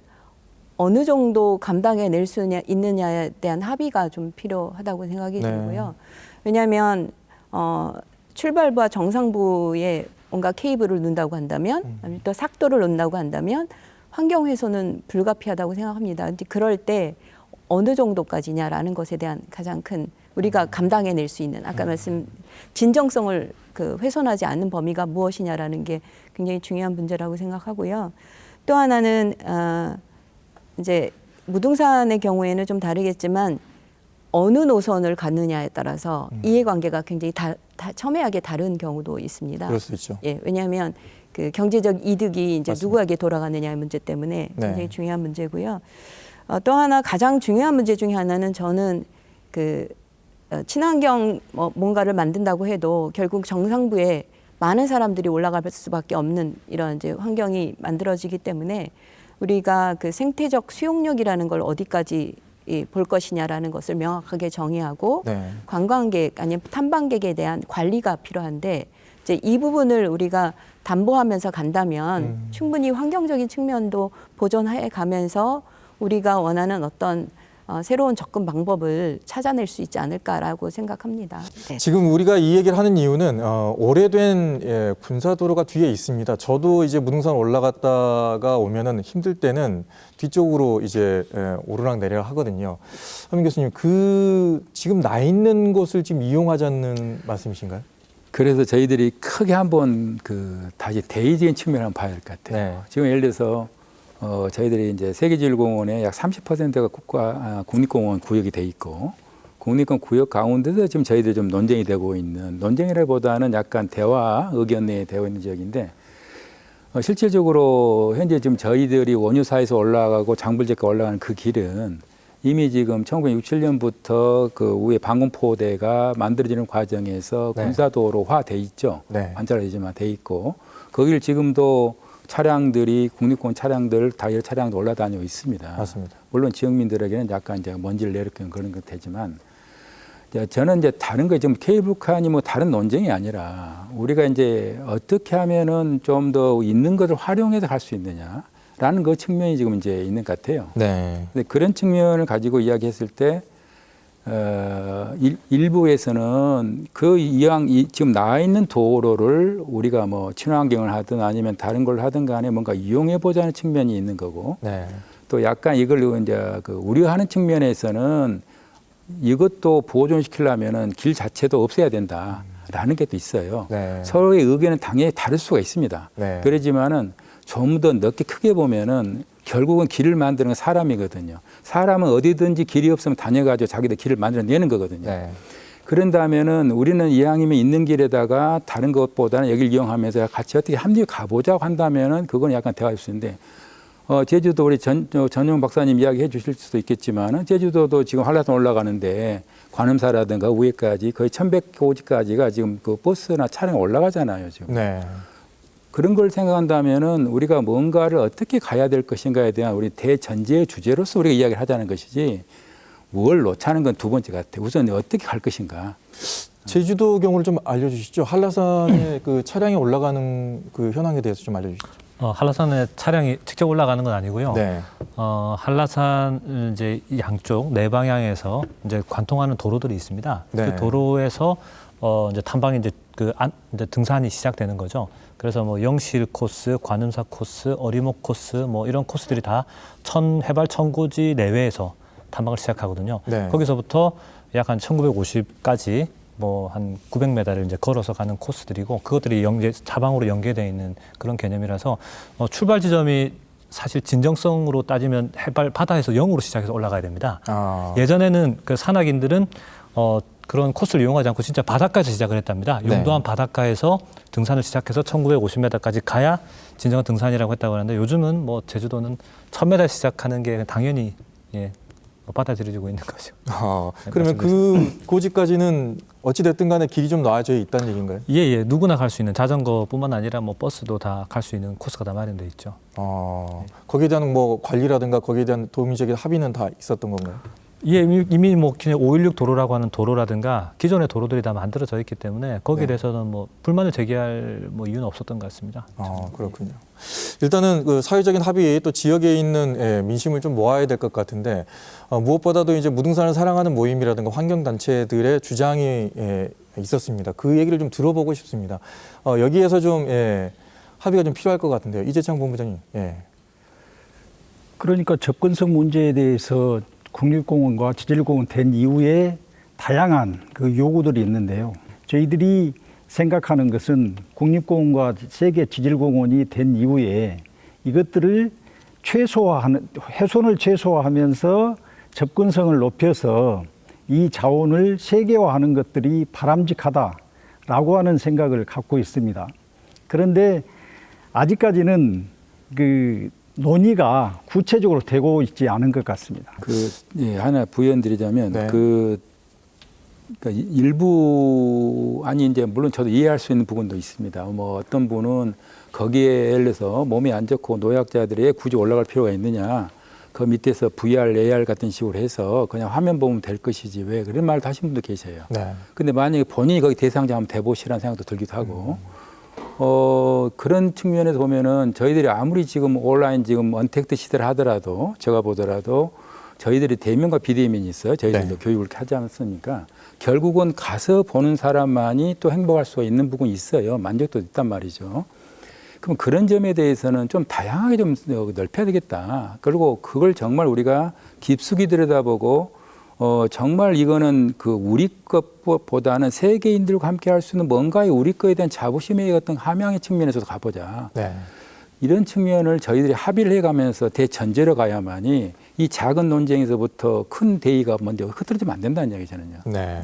어느 정도 감당해낼 수 있느냐에 대한 합의가 좀 필요하다고 생각이 네. 들고요. 왜냐하면 출발부와 정상부에 뭔가 케이블을 놓는다고 한다면 아니면 또 삭도를 놓는다고 한다면 환경 훼손은 불가피하다고 생각합니다. 근데 그럴 때 어느 정도까지냐라는 것에 대한 가장 큰 우리가 감당해낼 수 있는 아까 말씀 진정성을 그 훼손하지 않는 범위가 무엇이냐라는 게 굉장히 중요한 문제라고 생각하고요. 또 하나는 이제 무등산의 경우에는 좀 다르겠지만 어느 노선을 갔느냐에 따라서 이해관계가 굉장히 첨예하게 다른 경우도 있습니다. 그럴 수 있죠. 예, 왜냐하면 그 경제적 이득이 이제 맞습니다. 누구에게 돌아가느냐의 문제 때문에 굉장히 네. 중요한 문제고요. 또 하나 가장 중요한 문제 중에 하나는 저는 그 친환경 뭔가를 만든다고 해도 결국 정상부에 많은 사람들이 올라갈 수밖에 없는 이런 이제 환경이 만들어지기 때문에 우리가 그 생태적 수용력이라는 걸 어디까지 볼 것이냐라는 것을 명확하게 정의하고 네. 관광객 아니면 탐방객에 대한 관리가 필요한데 이제 이 부분을 우리가 담보하면서 간다면 충분히 환경적인 측면도 보존해 가면서 우리가 원하는 어떤 새로운 접근 방법을 찾아낼 수 있지 않을까라고 생각합니다. 네. 지금 우리가 이 얘기를 하는 이유는 오래된 군사도로가 뒤에 있습니다. 저도 이제 무등산 올라갔다가 오면은 힘들 때는 뒤쪽으로 이제 오르락 내리락 하거든요. 하민 교수님, 그 지금 나 있는 곳을 지금 이용하자는 말씀이신가요? 그래서 저희들이 크게 한번 다시 대의적인 측면을 한번 봐야 될 것 같아요. 네. 지금 예를 들어서 저희들이 이제 세계지질공원의 약 30%가 국립공원 구역이 돼 있고 국립공원 구역 가운데서 지금 저희들이 좀 논쟁이 되고 있는 논쟁이라기보다는 약간 대화 의견 내에 되어 있는 지역인데 실질적으로 현재 지금 저희들이 원유사에서 올라가고 장불제까지 올라가는 그 길은 이미 지금 1967년부터 그 위에 방공포대가 만들어지는 과정에서 네. 군사도로화 돼 있죠. 네. 관찰되지만 돼 있고 거기를 지금도 차량들이 국립공원 차량들 다이어 차량도 올라다니고 있습니다. 맞습니다. 물론 지역민들에게는 약간 이제 먼지를 내리는 그런 것 되지만 저는 이제 다른 거 지금 케이블카니 뭐 다른 논쟁이 아니라 우리가 이제 어떻게 하면은 좀 더 있는 것을 활용해서 갈 수 있느냐라는 그 측면이 지금 이제 있는 것 같아요. 네. 근데 그런 측면을 가지고 이야기했을 때 일부에서는 그 이왕 지금 나와 있는 도로를 우리가 뭐 친환경을 하든 아니면 다른 걸 하든 간에 뭔가 이용해 보자는 측면이 있는 거고 네. 또 약간 이걸 이제 그 우려하는 측면에서는 이것도 보존시키려면은 길 자체도 없애야 된다라는 게 또 있어요. 네. 서로의 의견은 당연히 다를 수가 있습니다. 네. 그러지만은 좀 더 넓게 크게 보면은 결국은 길을 만드는 건 사람이거든요. 사람은 어디든지 길이 없으면 다녀가지고 자기들 길을 만들어내는 거거든요. 네. 그런다면은 우리는 이왕이면 있는 길에다가 다른 것보다는 여기를 이용하면서 같이 어떻게 합리적으로 가보자고 한다면은 그건 약간 대화할 수 있는데 제주도 우리 전용 박사님 이야기해 주실 수도 있겠지만은 제주도도 지금 한라산 올라가는데 관음사라든가 위에까지 거의 1100고지까지가 지금 그 버스나 차량 올라가잖아요. 지금. 네. 그런 걸 생각한다면은 우리가 뭔가를 어떻게 가야 될 것인가에 대한 우리 대전제의 주제로서 우리가 이야기를 하자는 것이지 뭘 놓자는 건 두 번째 같아요. 우선 어떻게 갈 것인가. 제주도 경우를 좀 알려주시죠. 한라산에 그 차량이 올라가는 그 현황에 대해서 좀 알려주시죠. 한라산에 차량이 직접 올라가는 건 아니고요. 네. 한라산 이제 양쪽 네 방향에서 이제 관통하는 도로들이 있습니다. 네. 그 도로에서 이제 탐방이 이제 이제 등산이 시작되는 거죠. 그래서 뭐 영실 코스, 관음사 코스, 어리목 코스 뭐 이런 코스들이 다 해발 1000고지 내외에서 탐방을 시작하거든요. 네. 거기서부터 약 한 1950까지 뭐 한 900m를 이제 걸어서 가는 코스들이고 그것들이 사방으로 연계되어 있는 그런 개념이라서 출발 지점이 사실 진정성으로 따지면 해발 바다에서 0으로 시작해서 올라가야 됩니다. 예전에는 그 산악인들은 그런 코스를 이용하지 않고 진짜 바닷가에서 시작을 했답니다. 네. 용도암 바닷가에서 등산을 시작해서 1950m까지 가야 진정한 등산이라고 했다고 하는데 요즘은 뭐 제주도는 1000m 시작하는 게 당연히 받아들여지고 있는 거죠. 그러면 그 고지까지는 어찌됐든 간에 길이 좀 나아져 있다는 얘기인가요? 예. 누구나 갈 수 있는 자전거뿐만 아니라 뭐 버스도 다 갈 수 있는 코스가 다 마련돼 있죠. 거기에 대한 뭐 관리라든가 거기에 대한 도민적인 합의는 다 있었던 건가요? 예, 이미 뭐 그냥 516 도로라고 하는 도로라든가 기존의 도로들이 다 만들어져 있기 때문에 거기에 네. 대해서는 뭐 불만을 제기할 뭐 이유는 없었던 것 같습니다. 그렇군요. 일단은 그 사회적인 합의 또 지역에 있는 민심을 좀 모아야 될 것 같은데 무엇보다도 이제 무등산을 사랑하는 모임이라든가 환경 단체들의 주장이 있었습니다. 그 얘기를 좀 들어보고 싶습니다. 여기에서 좀 합의가 좀 필요할 것 같은데요. 이재창 본부장님. 그러니까 접근성 문제에 대해서 국립공원과 지질공원 된 이후에 다양한 그 요구들이 있는데요. 저희들이 생각하는 것은 국립공원과 세계 지질공원이 된 이후에 이것들을 훼손을 최소화하면서 접근성을 높여서 이 자원을 세계화하는 것들이 바람직하다라고 하는 생각을 갖고 있습니다. 그런데 아직까지는 그 논의가 구체적으로 되고 있지 않은 것 같습니다. 하나 부연드리자면 네. 그러니까 일부 아니 이제 물론 저도 이해할 수 있는 부분도 있습니다. 뭐 어떤 분은 거기에 예를 들어서 몸이 안 좋고 노약자들이 굳이 올라갈 필요가 있느냐. 그 밑에서 VR, AR 같은 식으로 해서 그냥 화면 보면 될 것이지 왜 그런 말도 하신 분도 계세요. 네. 근데 만약에 본인이 거기 대상자 한번 돼보시라는 생각도 들기도 하고 그런 측면에서 보면은 저희들이 아무리 지금 온라인 지금 언택트 시대를 하더라도 제가 보더라도 저희들이 대면과 비대면이 있어요. 저희들도 네. 교육을 하지 않습니까? 결국은 가서 보는 사람만이 또 행복할 수가 있는 부분이 있어요. 만족도 있단 말이죠. 그럼 그런 점에 대해서는 좀 다양하게 좀 넓혀야 되겠다. 그리고 그걸 정말 우리가 깊숙이 들여다보고 정말 이거는 그 우리 것보다는 세계인들과 함께 할 수 있는 뭔가의 우리 거에 대한 자부심의 어떤 함양의 측면에서도 가보자. 네. 이런 측면을 저희들이 합의를 해가면서 대전제로 가야만이 이 작은 논쟁에서부터 큰 대의가 먼저 흐트러지면 안 된다는 얘기잖아요. 네.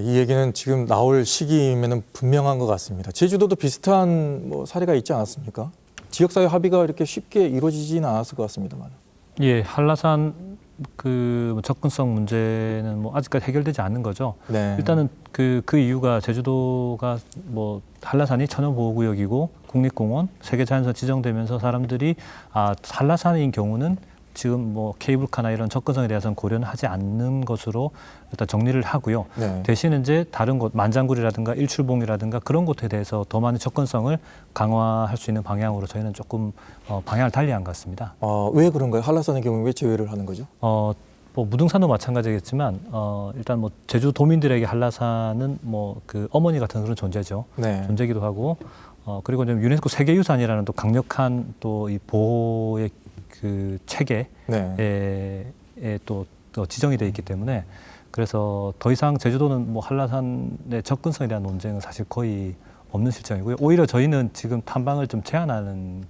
이 얘기는 지금 나올 시기면은 분명한 것 같습니다. 제주도도 비슷한 뭐 사례가 있지 않았습니까? 지역사회 합의가 이렇게 쉽게 이루어지지는 않았을 것 같습니다만. 예, 한라산 그 접근성 문제는 뭐 아직까지 해결되지 않는 거죠. 네. 일단은 그 이유가 제주도가 뭐 한라산이 천연보호구역이고 국립공원, 세계자연사 지정되면서 사람들이 한라산인 경우는 지금 뭐 케이블카나 이런 접근성에 대해서는 고려는 하지 않는 것으로 일단 정리를 하고요. 네. 대신 이제 다른 곳 만장굴이라든가 일출봉이라든가 그런 곳에 대해서 더 많은 접근성을 강화할 수 있는 방향으로 저희는 조금 방향을 달리한 것 같습니다. 왜 그런가요? 한라산의 경우 왜 제외를 하는 거죠? 뭐 무등산도 마찬가지겠지만 일단 뭐 제주 도민들에게 한라산은 뭐 그 어머니 같은 그런 존재죠. 네. 존재기도 하고 그리고 좀 유네스코 세계유산이라는 또 강력한 또 이 보호의 그 체계에 네. 또 지정이 돼 있기 때문에 그래서 더 이상 제주도는 뭐 한라산의 접근성에 대한 논쟁은 사실 거의 없는 실정이고요. 오히려 저희는 지금 탐방을 좀 제한하는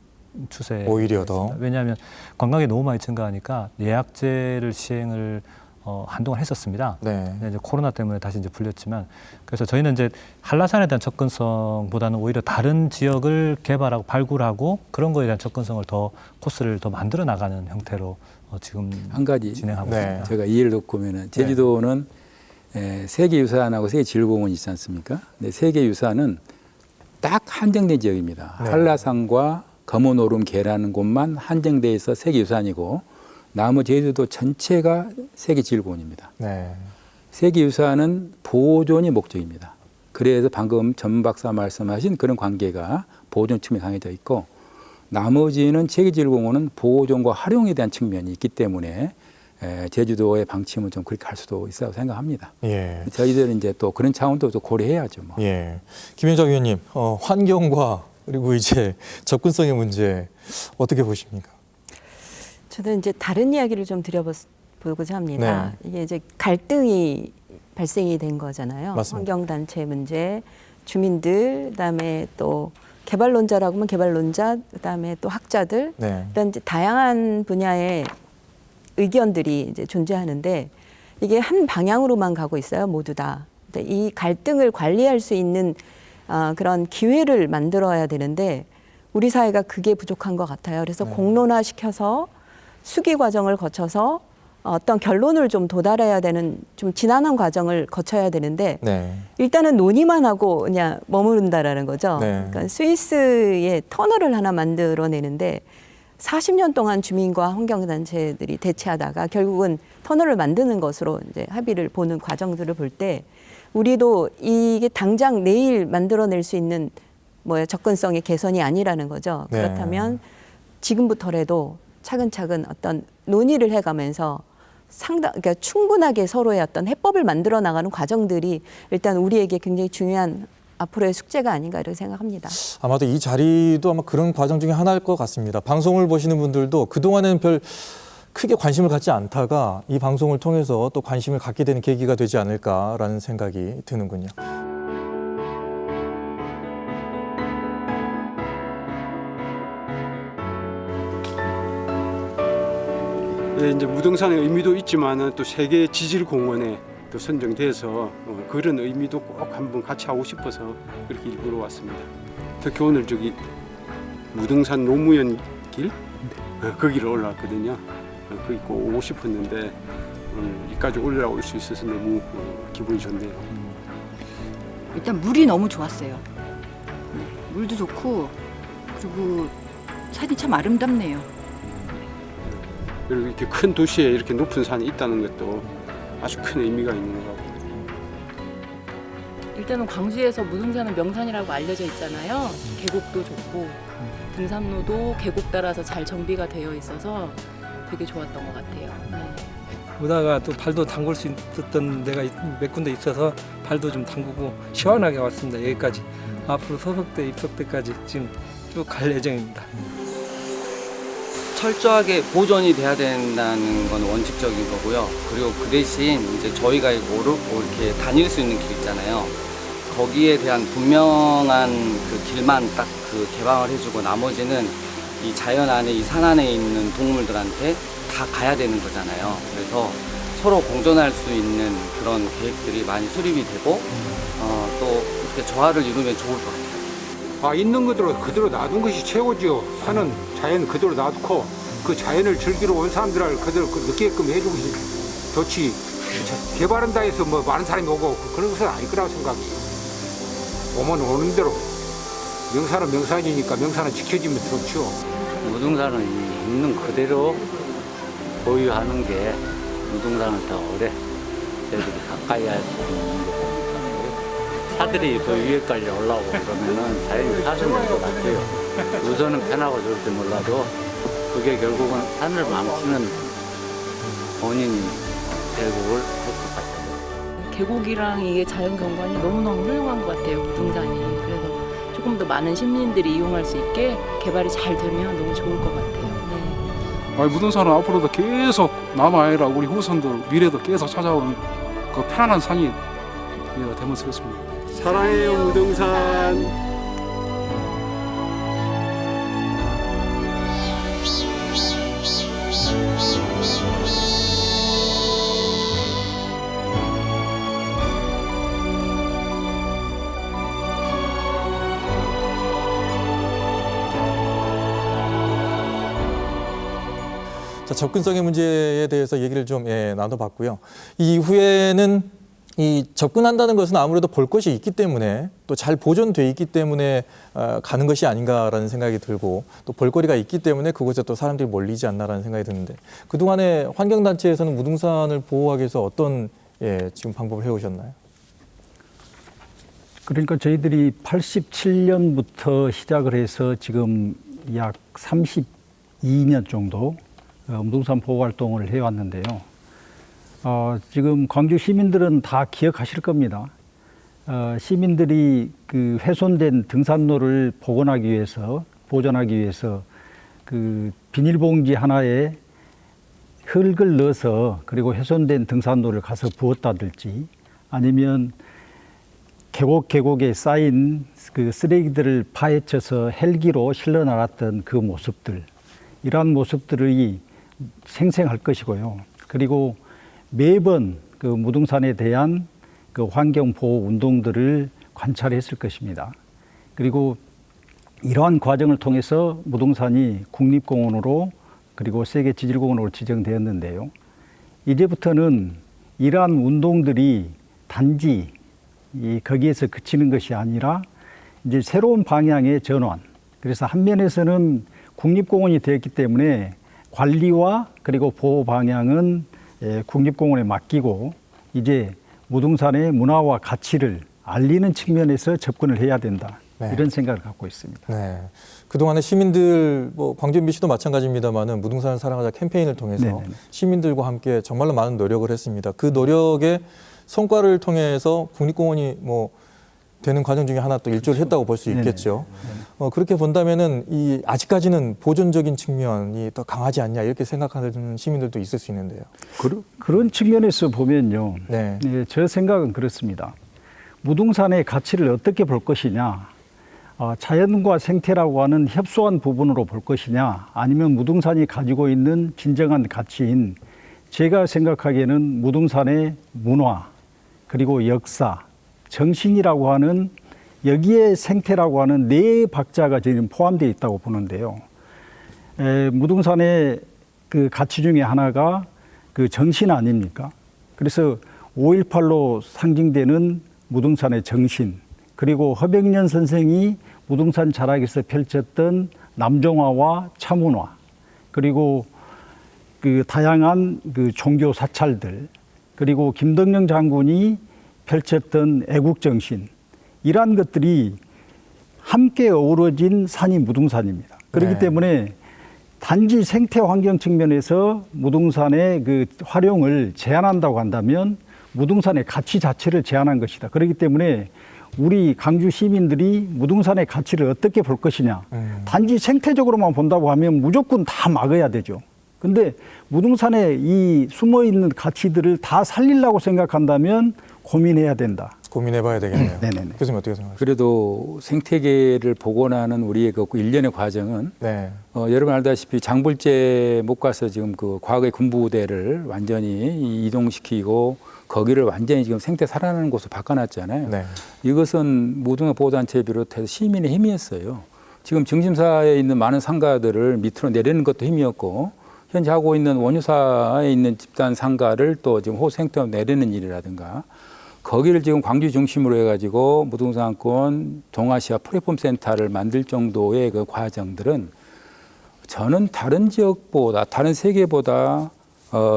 추세. 오히려 더. 왜냐하면 관광이 너무 많이 증가하니까 예약제를 시행을 한동안 했었습니다. 네. 근데 이제 코로나 때문에 다시 이제 풀렸지만 그래서 저희는 이제 한라산에 대한 접근성보다는 오히려 다른 지역을 개발하고 발굴하고 그런 거에 대한 접근성을 더 코스를 더 만들어 나가는 형태로 지금 한 가지 진행하고 네. 있습니다. 제가 이해를 돕고 보면은 제주도는 세계유산하고 세계질공원이 있지 않습니까? 근데 세계유산은 딱 한정된 지역입니다. 네. 한라산과 검은오름계라는 곳만 한정돼 있어 세계유산이고 나머지 제주도 전체가 세계지질공원입니다. 네. 세계유산은 보존이 목적입니다. 그래서 방금 전 박사 말씀하신 그런 관계가 보존 측면이 강해져 있고 나머지는 세계지질공원은 보존과 활용에 대한 측면이 있기 때문에 제주도의 방침은 좀 그렇게 할 수도 있다고 생각합니다. 예. 저희들은 이제 또 그런 차원도 또 고려해야죠. 뭐. 예. 김현정 위원님, 환경과 그리고 이제 접근성의 문제 어떻게 보십니까? 저는 이제 다른 이야기를 좀 드려보고자 합니다. 이게 이제 갈등이 발생이 된 거잖아요. 맞습니다. 환경단체 문제, 주민들, 그다음에 또 개발론자라고 하면 개발론자, 그다음에 또 학자들 네. 이런 이제 다양한 분야의 의견들이 이제 존재하는데 이게 한 방향으로만 가고 있어요. 모두 다. 근데 이 갈등을 관리할 수 있는 그런 기회를 만들어야 되는데 우리 사회가 그게 부족한 것 같아요. 그래서 공론화시켜서 수기 과정을 거쳐서 어떤 결론을 좀 도달해야 되는 좀 지난한 과정을 거쳐야 되는데 네. 일단은 논의만 하고 그냥 머무른다라는 거죠. 네. 그러니까 스위스의 터널을 하나 만들어내는데 40년 동안 주민과 환경단체들이 대치하다가 결국은 터널을 만드는 것으로 이제 합의를 보는 과정들을 볼 때 우리도 이게 당장 내일 만들어낼 수 있는 접근성의 개선이 아니라는 거죠. 네. 그렇다면 지금부터라도 차근차근 어떤 논의를 해가면서 그러니까 충분하게 서로의 어떤 해법을 만들어 나가는 과정들이 일단 우리에게 굉장히 중요한 앞으로의 숙제가 아닌가 이렇게 생각합니다. 아마도 이 자리도 아마 그런 과정 중에 하나일 것 같습니다. 방송을 보시는 분들도 그동안에는 별 크게 관심을 갖지 않다가 이 방송을 통해서 또 관심을 갖게 되는 계기가 되지 않을까라는 생각이 드는군요. 예, 이제 무등산의 의미도 있지만은 또 세계 지질 공원에 또 선정돼서 그런 의미도 꼭 한번 같이 하고 싶어서 그렇게 일부러 왔습니다. 특히 오늘 저기 무등산 노무현 길 거기를 올라왔거든요. 거기 꼭 오고 싶었는데 오늘 여기까지 올라올 수 있어서 너무 기분이 좋네요. 일단 물이 너무 좋았어요. 물도 좋고 그리고 산이 참 아름답네요. 그리고 이렇게 큰 도시에 이렇게 높은 산이 있다는 것도 아주 큰 의미가 있는 것 같고. 일단은 광주에서 무등산은 명산이라고 알려져 있잖아요. 계곡도 좋고 등산로도 계곡 따라서 잘 정비가 되어 있어서 되게 좋았던 것 같아요. 네. 오다가 또 발도 담글 수 있었던 데가 몇 군데 있어서 발도 좀 담그고 시원하게 왔습니다. 여기까지. 앞으로 소속대 입석 때까지 지금 쭉 갈 예정입니다. 철저하게 보존이 돼야 된다는 건 원칙적인 거고요. 그리고 그 대신 이제 저희가 이렇게 다닐 수 있는 길 있잖아요. 거기에 대한 분명한 그 길만 딱 그 개방을 해주고 나머지는 이 자연 안에 이 산 안에 있는 동물들한테 다 가야 되는 거잖아요. 그래서 서로 공존할 수 있는 그런 계획들이 많이 수립이 되고 또 이렇게 조화를 이루면 좋을 것 같아요. 있는 그대로 놔둔 것이 최고지요. 산은 자연 그대로 놔두고 그 자연을 즐기러 온 사람들을 그대로 느끼게끔 해주고 좋지. 개발한다 해서 뭐 많은 사람이 오고 그런 것은 아닐 거라고 생각해요. 오면 오는 대로 명산은 명산이니까 명산은 지켜지면 좋죠. 무등산은 있는 그대로 보유하는 게 무등산은 더 오래 저희들이 가까이 할 수 있는 거고 사들이 그 위에까지 올라오고 그러면은 자연히 사슴일 것 같아요. 우선은 편하고 좋을지 몰라도 그게 결국은 산을 망치는 원인이 되고 할 것 같아요. 계곡이랑 이게 자연 경관이 너무너무 훌륭한 것 같아요. 무등산이. 그래서 조금 더 많은 시민들이 이용할 수 있게 개발이 잘 되면 너무 좋을 것 같아요. 네. 무등산은 앞으로도 계속 남아 아니라 우리 후손들 미래도 계속 찾아오는 그 편안한 산이 되면 좋겠습니다. 사랑해요 무등산. 자, 접근성의 문제에 대해서 얘기를 좀 나눠봤고요. 이후에는 이 접근한다는 것은 아무래도 볼 것이 있기 때문에 또 잘 보존돼 있기 때문에 가는 것이 아닌가라는 생각이 들고 또 볼거리가 있기 때문에 그곳에 또 사람들이 몰리지 않나라는 생각이 드는데 그동안에 환경단체에서는 무등산을 보호하기 위해서 어떤 지금 방법을 해오셨나요? 그러니까 저희들이 87년부터 시작을 해서 지금 약 32년 정도 무등산 보호 활동을 해왔는데요. 지금 광주 시민들은 다 기억하실 겁니다. 시민들이 그 훼손된 등산로를 복원하기 위해서, 보존하기 위해서 그 비닐봉지 하나에 흙을 넣어서 그리고 훼손된 등산로를 가서 부었다든지 아니면 계곡에 쌓인 그 쓰레기들을 파헤쳐서 헬기로 실려 나갔던 그 모습들, 이러한 모습들이 생생할 것이고요. 그리고 매번 그 무등산에 대한 그 환경 보호 운동들을 관찰했을 것입니다. 그리고 이러한 과정을 통해서 무등산이 국립공원으로 그리고 세계 지질공원으로 지정되었는데요. 이제부터는 이러한 운동들이 단지 거기에서 그치는 것이 아니라 이제 새로운 방향의 전환. 그래서 한 면에서는 국립공원이 되었기 때문에 관리와 그리고 보호 방향은 국립공원에 맡기고 이제 무등산의 문화와 가치를 알리는 측면에서 접근을 해야 된다. 이런 생각을 갖고 있습니다. 네. 그동안에 시민들, 광주 MBC도 마찬가지입니다만은 무등산을 사랑하자 캠페인을 통해서 네네네. 시민들과 함께 정말로 많은 노력을 했습니다. 그 노력의 성과를 통해서 국립공원이 되는 과정 중에 하나 또 일조를 했다고 볼 수 있겠죠. 그렇게 본다면은 이 아직까지는 보존적인 측면이 더 강하지 않냐 이렇게 생각하는 시민들도 있을 수 있는데요. 그런 측면에서 보면요. 네. 네, 제 생각은 그렇습니다. 무등산의 가치를 어떻게 볼 것이냐, 자연과 생태라고 하는 협소한 부분으로 볼 것이냐, 아니면 무등산이 가지고 있는 진정한 가치인 제가 생각하기에는 무등산의 문화, 그리고 역사, 정신이라고 하는 여기에 생태라고 하는 네 박자가 지금 포함되어 있다고 보는데요. 무등산의 그 가치 중에 하나가 그 정신 아닙니까? 그래서 5.18로 상징되는 무등산의 정신, 그리고 허백년 선생이 무등산 자락에서 펼쳤던 남종화와 차문화, 그리고 그 다양한 그 종교 사찰들, 그리고 김덕령 장군이 펼쳤던 애국정신, 이러한 것들이 함께 어우러진 산이 무등산입니다. 그렇기 때문에 단지 생태 환경 측면에서 무등산의 그 활용을 제한한다고 한다면 무등산의 가치 자체를 제한한 것이다. 그렇기 때문에 우리 강주 시민들이 무등산의 가치를 어떻게 볼 것이냐. 단지 생태적으로만 본다고 하면 무조건 다 막아야 되죠. 근데 무등산에 이 숨어있는 가치들을 다 살리려고 생각한다면 고민해야 된다. 고민해봐야 되겠네요. 네네네. 교수님 어떻게 생각하세요? 그래도 생태계를 복원하는 우리의 그 일련의 과정은 네. 여러분 알다시피 장불제 못 가서 지금 그 과거의 군부대를 완전히 이동시키고 거기를 완전히 지금 생태 살아나는 곳으로 바꿔놨잖아요. 네. 이것은 무등산 보호단체를 비롯해서 시민의 힘이었어요. 지금 중심사에 있는 많은 상가들을 밑으로 내리는 것도 힘이었고 현재 하고 있는 원유사에 있는 집단 상가를 또 지금 호수생태로 내리는 일이라든가 거기를 지금 광주 중심으로 해가지고 무등산권 동아시아 플랫폼 센터를 만들 정도의 그 과정들은 저는 다른 지역보다 다른 세계보다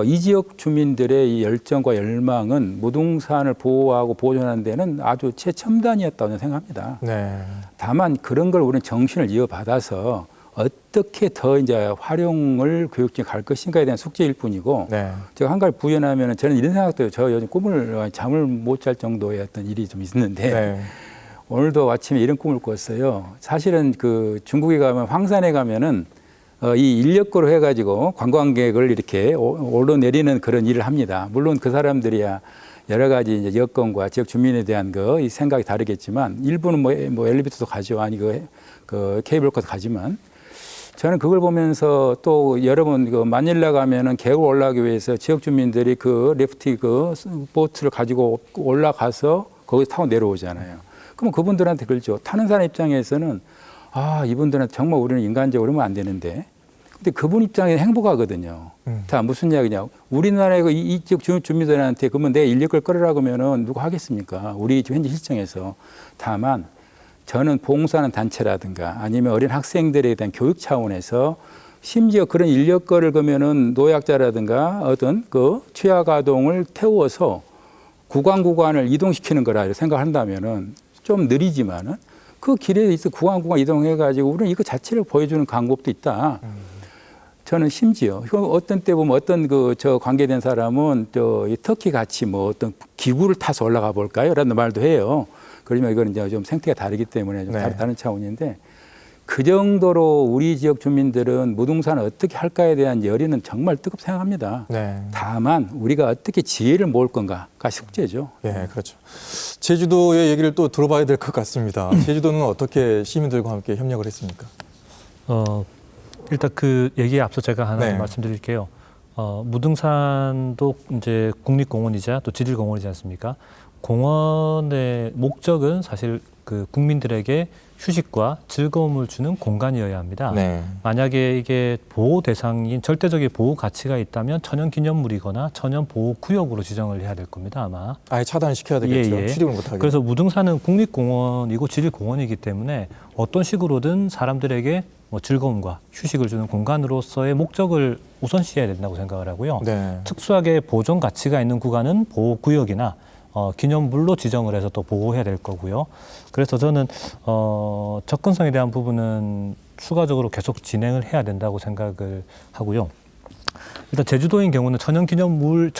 이 지역 주민들의 이 열정과 열망은 무등산을 보호하고 보존하는 데는 아주 최첨단이었다고 생각합니다. 네. 다만 그런 걸 우리는 정신을 이어받아서 어떻게 더 이제 활용을 교육적으로 갈 것인가에 대한 숙제일 뿐이고 네. 제가 한 가지 부연하면 저는 이런 생각도 해요. 저 요즘 잠을 못 잘 정도의 어떤 일이 좀 있는데 네. 오늘도 아침에 이런 꿈을 꿨어요. 사실은 그 중국에 가면 황산에 가면은 이 인력거로 해가지고 관광객을 이렇게 올라내리는 그런 일을 합니다. 물론 그 사람들이야 여러 가지 이제 여건과 지역 주민에 대한 이 생각이 다르겠지만 일부는 뭐 엘리베이터도 가죠. 아니 그 케이블카도 가지만 저는 그걸 보면서 또 여러분 그 마닐라 가면은 계곡 올라가기 위해서 지역 주민들이 그 래프팅 그 보트를 가지고 올라가서 거기 타고 내려오잖아요. 그럼 그분들한테 그렇죠. 타는 사람 입장에서는 이분들한테 정말 우리는 인간적으로 하면 안 되는데. 근데 그분 입장에서 행복하거든요. 자, 무슨 이야기냐. 우리나라의 이쪽 주민들한테 그러면 내 인력을 끌으라고 하면은 누가 하겠습니까? 우리 현재 실정에서. 다만 저는 봉사하는 단체라든가 아니면 어린 학생들에 대한 교육 차원에서 심지어 그런 인력거를 그러면은 노약자라든가 어떤 그 취약아동을 태워서 구간을 이동시키는 거라 이렇게 생각한다면은 좀 느리지만은 그 길에 있어 구간 이동해가지고 우리는 이거 자체를 보여주는 방법도 있다. 저는 심지어 어떤 때 보면 어떤 저 관계된 사람은 이 터키 같이 뭐 어떤 기구를 타서 올라가 볼까요? 라는 말도 해요. 그러면 이거는 이제 좀 생태가 다르기 때문에 좀 다른 차원인데 그 정도로 우리 지역 주민들은 무등산을 어떻게 할까에 대한 열의는 정말 뜨겁게 생각합니다. 네. 다만 우리가 어떻게 지혜를 모을 건가가 숙제죠. 네, 그렇죠. 제주도의 얘기를 또 들어봐야 될 것 같습니다. 제주도는 어떻게 시민들과 함께 협력을 했습니까? 일단 그 얘기에 앞서 제가 하나 말씀드릴게요. 무등산도 이제 국립공원이자 또 지질공원이지 않습니까? 공원의 목적은 사실 그 국민들에게 휴식과 즐거움을 주는 공간이어야 합니다. 네. 만약에 이게 보호 대상인 절대적인 보호 가치가 있다면 천연기념물이거나 천연보호구역으로 지정을 해야 될 겁니다, 아마. 아예 차단시켜야 되겠죠. 출입을 못하게. 그래서 무등산은 국립공원이고 지질공원이기 때문에 어떤 식으로든 사람들에게 뭐 즐거움과 휴식을 주는 공간으로서의 목적을 우선시해야 된다고 생각을 하고요. 네. 특수하게 보존 가치가 있는 구간은 보호구역이나 기념물로 지정을 해서 또 보호해야 될 거고요. 그래서 저는 접근성에 대한 부분은 추가적으로 계속 진행을 해야 된다고 생각을 하고요. 일단 제주도인 경우는 천연기념물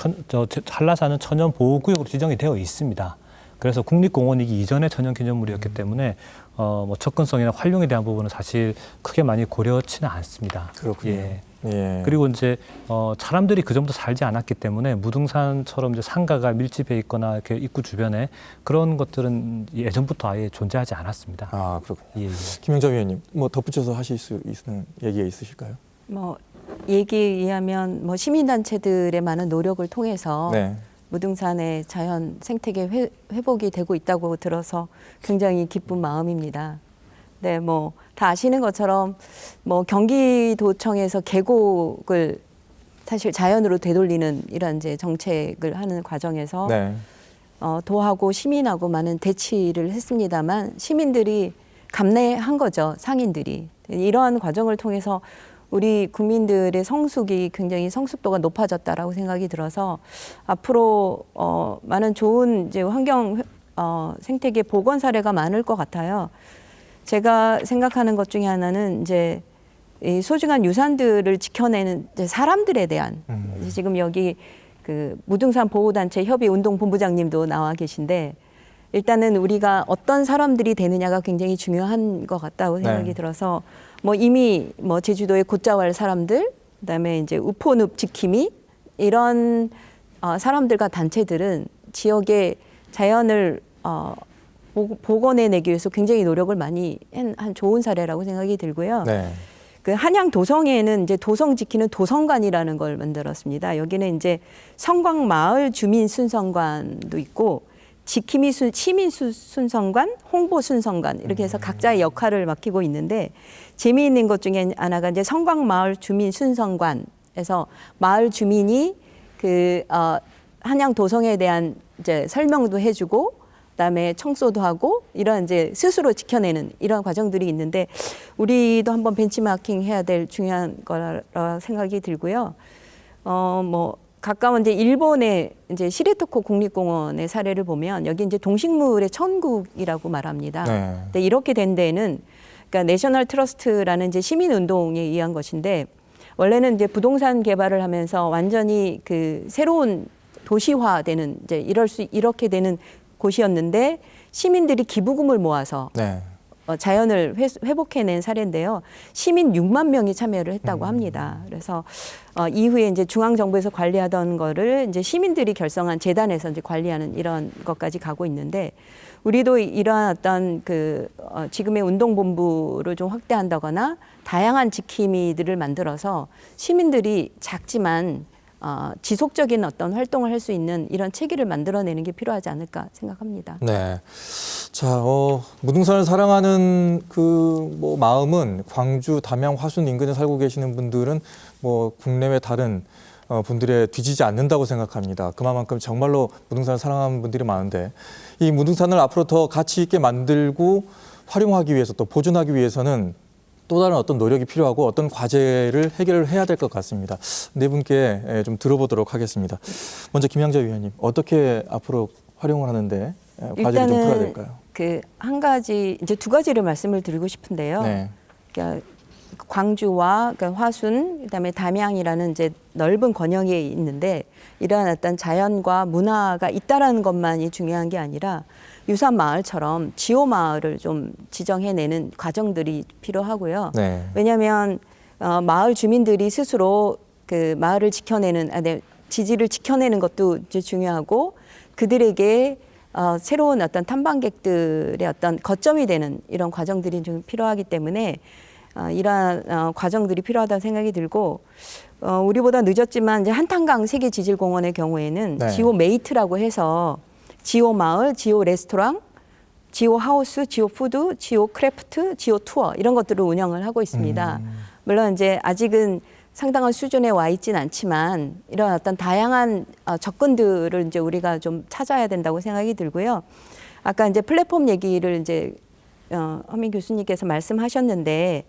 한라산은 천연보호구역으로 지정이 되어 있습니다. 그래서 국립공원이기 이전의 천연기념물이었기 때문에 뭐 접근성이나 활용에 대한 부분은 사실 크게 많이 고려치는 않습니다. 그렇군요. 예. 예. 그리고 이제 사람들이 그 정도 살지 않았기 때문에 무등산처럼 이제 상가가 밀집해 있거나 이렇게 입구 주변에 그런 것들은 예전부터 아예 존재하지 않았습니다. 아, 그렇군요. 예, 예. 김영자 위원님, 뭐 덧붙여서 하실 수 있는 얘기가 있으실까요? 뭐 얘기에 의하면 뭐 시민단체들의 많은 노력을 통해서 네. 무등산의 자연 생태계 회복이 되고 있다고 들어서 굉장히 기쁜 마음입니다. 네, 뭐 다 아시는 것처럼 뭐 경기도청에서 계곡을 사실 자연으로 되돌리는 이런 이제 정책을 하는 과정에서 네. 도하고 시민하고 많은 대치를 했습니다만 시민들이 감내한 거죠, 상인들이. 이러한 과정을 통해서 우리 국민들의 성숙이 굉장히 성숙도가 높아졌다라고 생각이 들어서 앞으로 많은 좋은 이제 환경 생태계 복원 사례가 많을 것 같아요. 제가 생각하는 것 중에 하나는 이제 이 소중한 유산들을 지켜내는 이제 사람들에 대한 지금 여기 그 무등산 보호단체 협의 운동본부장님도 나와 계신데 일단은 우리가 어떤 사람들이 되느냐가 굉장히 중요한 것 같다고 생각이 들어서 뭐 이미 뭐 제주도의 곶자왈 사람들, 그다음에 이제 우포늪 지킴이 이런 사람들과 단체들은 지역의 자연을 복원해내기 위해서 굉장히 노력을 많이 한 좋은 사례라고 생각이 들고요. 네. 그 한양 도성에는 이제 도성 지키는 도성관이라는 걸 만들었습니다. 여기는 이제 성곽 마을 주민 순성관도 있고 지킴이 시민 순성관, 홍보 순성관 이렇게 해서 각자의 역할을 맡기고 있는데 재미있는 것 중에 하나가 이제 성곽 마을 주민 순성관에서 마을 주민이 그 한양 도성에 대한 이제 설명도 해주고 그다음에 청소도 하고 이런 이제 스스로 지켜내는 이런 과정들이 있는데 우리도 한번 벤치마킹 해야 될 중요한 거라 생각이 들고요. 뭐 가까운 이제 일본의 이제 시레토코 국립공원의 사례를 보면 여기 이제 동식물의 천국이라고 말합니다. 네. 근데 이렇게 된 데는 그러니까 내셔널 트러스트라는 이제 시민 운동에 의한 것인데 원래는 이제 부동산 개발을 하면서 완전히 그 새로운 도시화되는 이제 이렇게 되는 곳이었는데 시민들이 기부금을 모아서 네. 자연을 회복해낸 사례인데요. 시민 6만 명이 참여를 했다고 합니다. 그래서 이후에 이제 중앙정부에서 관리하던 거를 이제 시민들이 결성한 재단에서 이제 관리하는 이런 것까지 가고 있는데 우리도 이러한 어떤 그 지금의 운동본부를 좀 확대한다거나 다양한 지킴이들을 만들어서 시민들이 작지만 지속적인 어떤 활동을 할 수 있는 이런 체계를 만들어내는 게 필요하지 않을까 생각합니다. 네. 자, 무등산을 사랑하는 그 뭐 마음은 광주, 담양, 화순 인근에 살고 계시는 분들은 뭐 국내외 다른 분들에 뒤지지 않는다고 생각합니다. 그만큼 정말로 무등산을 사랑하는 분들이 많은데 이 무등산을 앞으로 더 가치 있게 만들고 활용하기 위해서 또 보존하기 위해서는 또 다른 어떤 노력이 필요하고 어떤 과제를 해결을 해야 될 것 같습니다. 네 분께 좀 들어보도록 하겠습니다. 먼저 김양자 위원님, 어떻게 앞으로 활용을 하는데 과제를 좀 풀어야 될까요? 그 한 가지 이제 두 가지를 말씀을 드리고 싶은데요. 네. 그러니까 광주와 그러니까 화순, 그다음에 담양이라는 이제 넓은 권역에 있는데 이러한 어떤 자연과 문화가 있다라는 것만이 중요한 게 아니라 유산 마을처럼 지호 마을을 좀 지정해내는 과정들이 필요하고요. 네. 왜냐하면 마을 주민들이 스스로 그 마을을 지켜내는 지지를 지켜내는 것도 이제 중요하고 그들에게 새로운 어떤 탐방객들의 어떤 거점이 되는 이런 과정들이 좀 필요하기 때문에 이러한 과정들이 필요하다는 생각이 들고 우리보다 늦었지만 이제 한탄강 세계지질공원의 경우에는 네. 지오 메이트라고 해서 지오 마을, 지오 레스토랑, 지오 하우스, 지오 푸드, 지오 크래프트, 지오 투어 이런 것들을 운영을 하고 있습니다. 물론 이제 아직은 상당한 수준에 와 있지는 않지만 이런 어떤 다양한 접근들을 이제 우리가 좀 찾아야 된다고 생각이 들고요. 아까 이제 플랫폼 얘기를 이제 허민 교수님께서 말씀하셨는데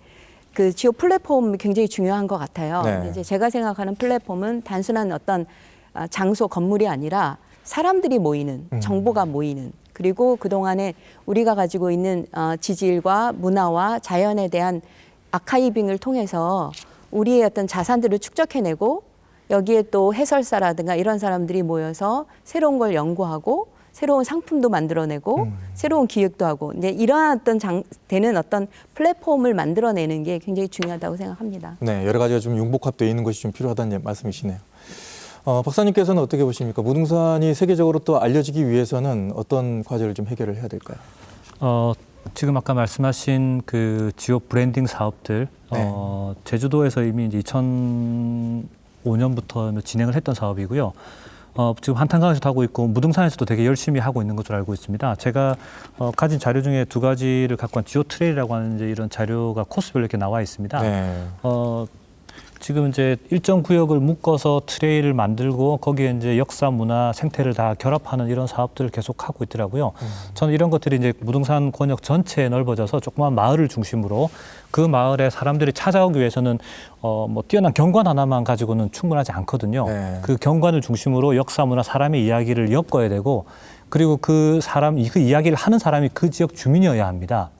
그 지오 플랫폼이 굉장히 중요한 것 같아요. 네. 근데 이제 제가 생각하는 플랫폼은 단순한 어떤 장소 건물이 아니라 사람들이 모이는 정보가 모이는 그리고 그동안에 우리가 가지고 있는 지질과 문화와 자연에 대한 아카이빙을 통해서 우리의 어떤 자산들을 축적해내고 여기에 또 해설사라든가 이런 사람들이 모여서 새로운 걸 연구하고 새로운 상품도 만들어내고 새로운 기획도 하고 이제 이러한 되는 어떤 플랫폼을 만들어내는 게 굉장히 중요하다고 생각합니다. 네, 여러 가지가 좀 융복합되어 있는 것이 좀 필요하다는 말씀이시네요. 박사님께서는 어떻게 보십니까? 무등산이 세계적으로 또 알려지기 위해서는 어떤 과제를 좀 해결을 해야 될까요? 지금 아까 말씀하신 그 지역 브랜딩 사업들, 네. 제주도에서 이미 이제 2005년부터 진행을 했던 사업이고요. 지금 한탄강에서도 하고 있고 무등산에서도 되게 열심히 하고 있는 것으로 알고 있습니다. 제가 가진 자료 중에 두 가지를 갖고 한 지오 트레일이라고 하는 이제 이런 자료가 코스별로 이렇게 나와 있습니다. 네. 지금 이제 일정 구역을 묶어서 트레일을 만들고 거기에 이제 역사, 문화, 생태를 다 결합하는 이런 사업들을 계속 하고 있더라고요. 저는 이런 것들이 이제 무등산 권역 전체에 넓어져서 조그만 마을을 중심으로 그 마을에 사람들이 찾아오기 위해서는 뭐 뛰어난 경관 하나만 가지고는 충분하지 않거든요. 네. 그 경관을 중심으로 역사, 문화, 사람의 이야기를 엮어야 되고 그리고 그 이야기를 하는 사람이 그 지역 주민이어야 합니다.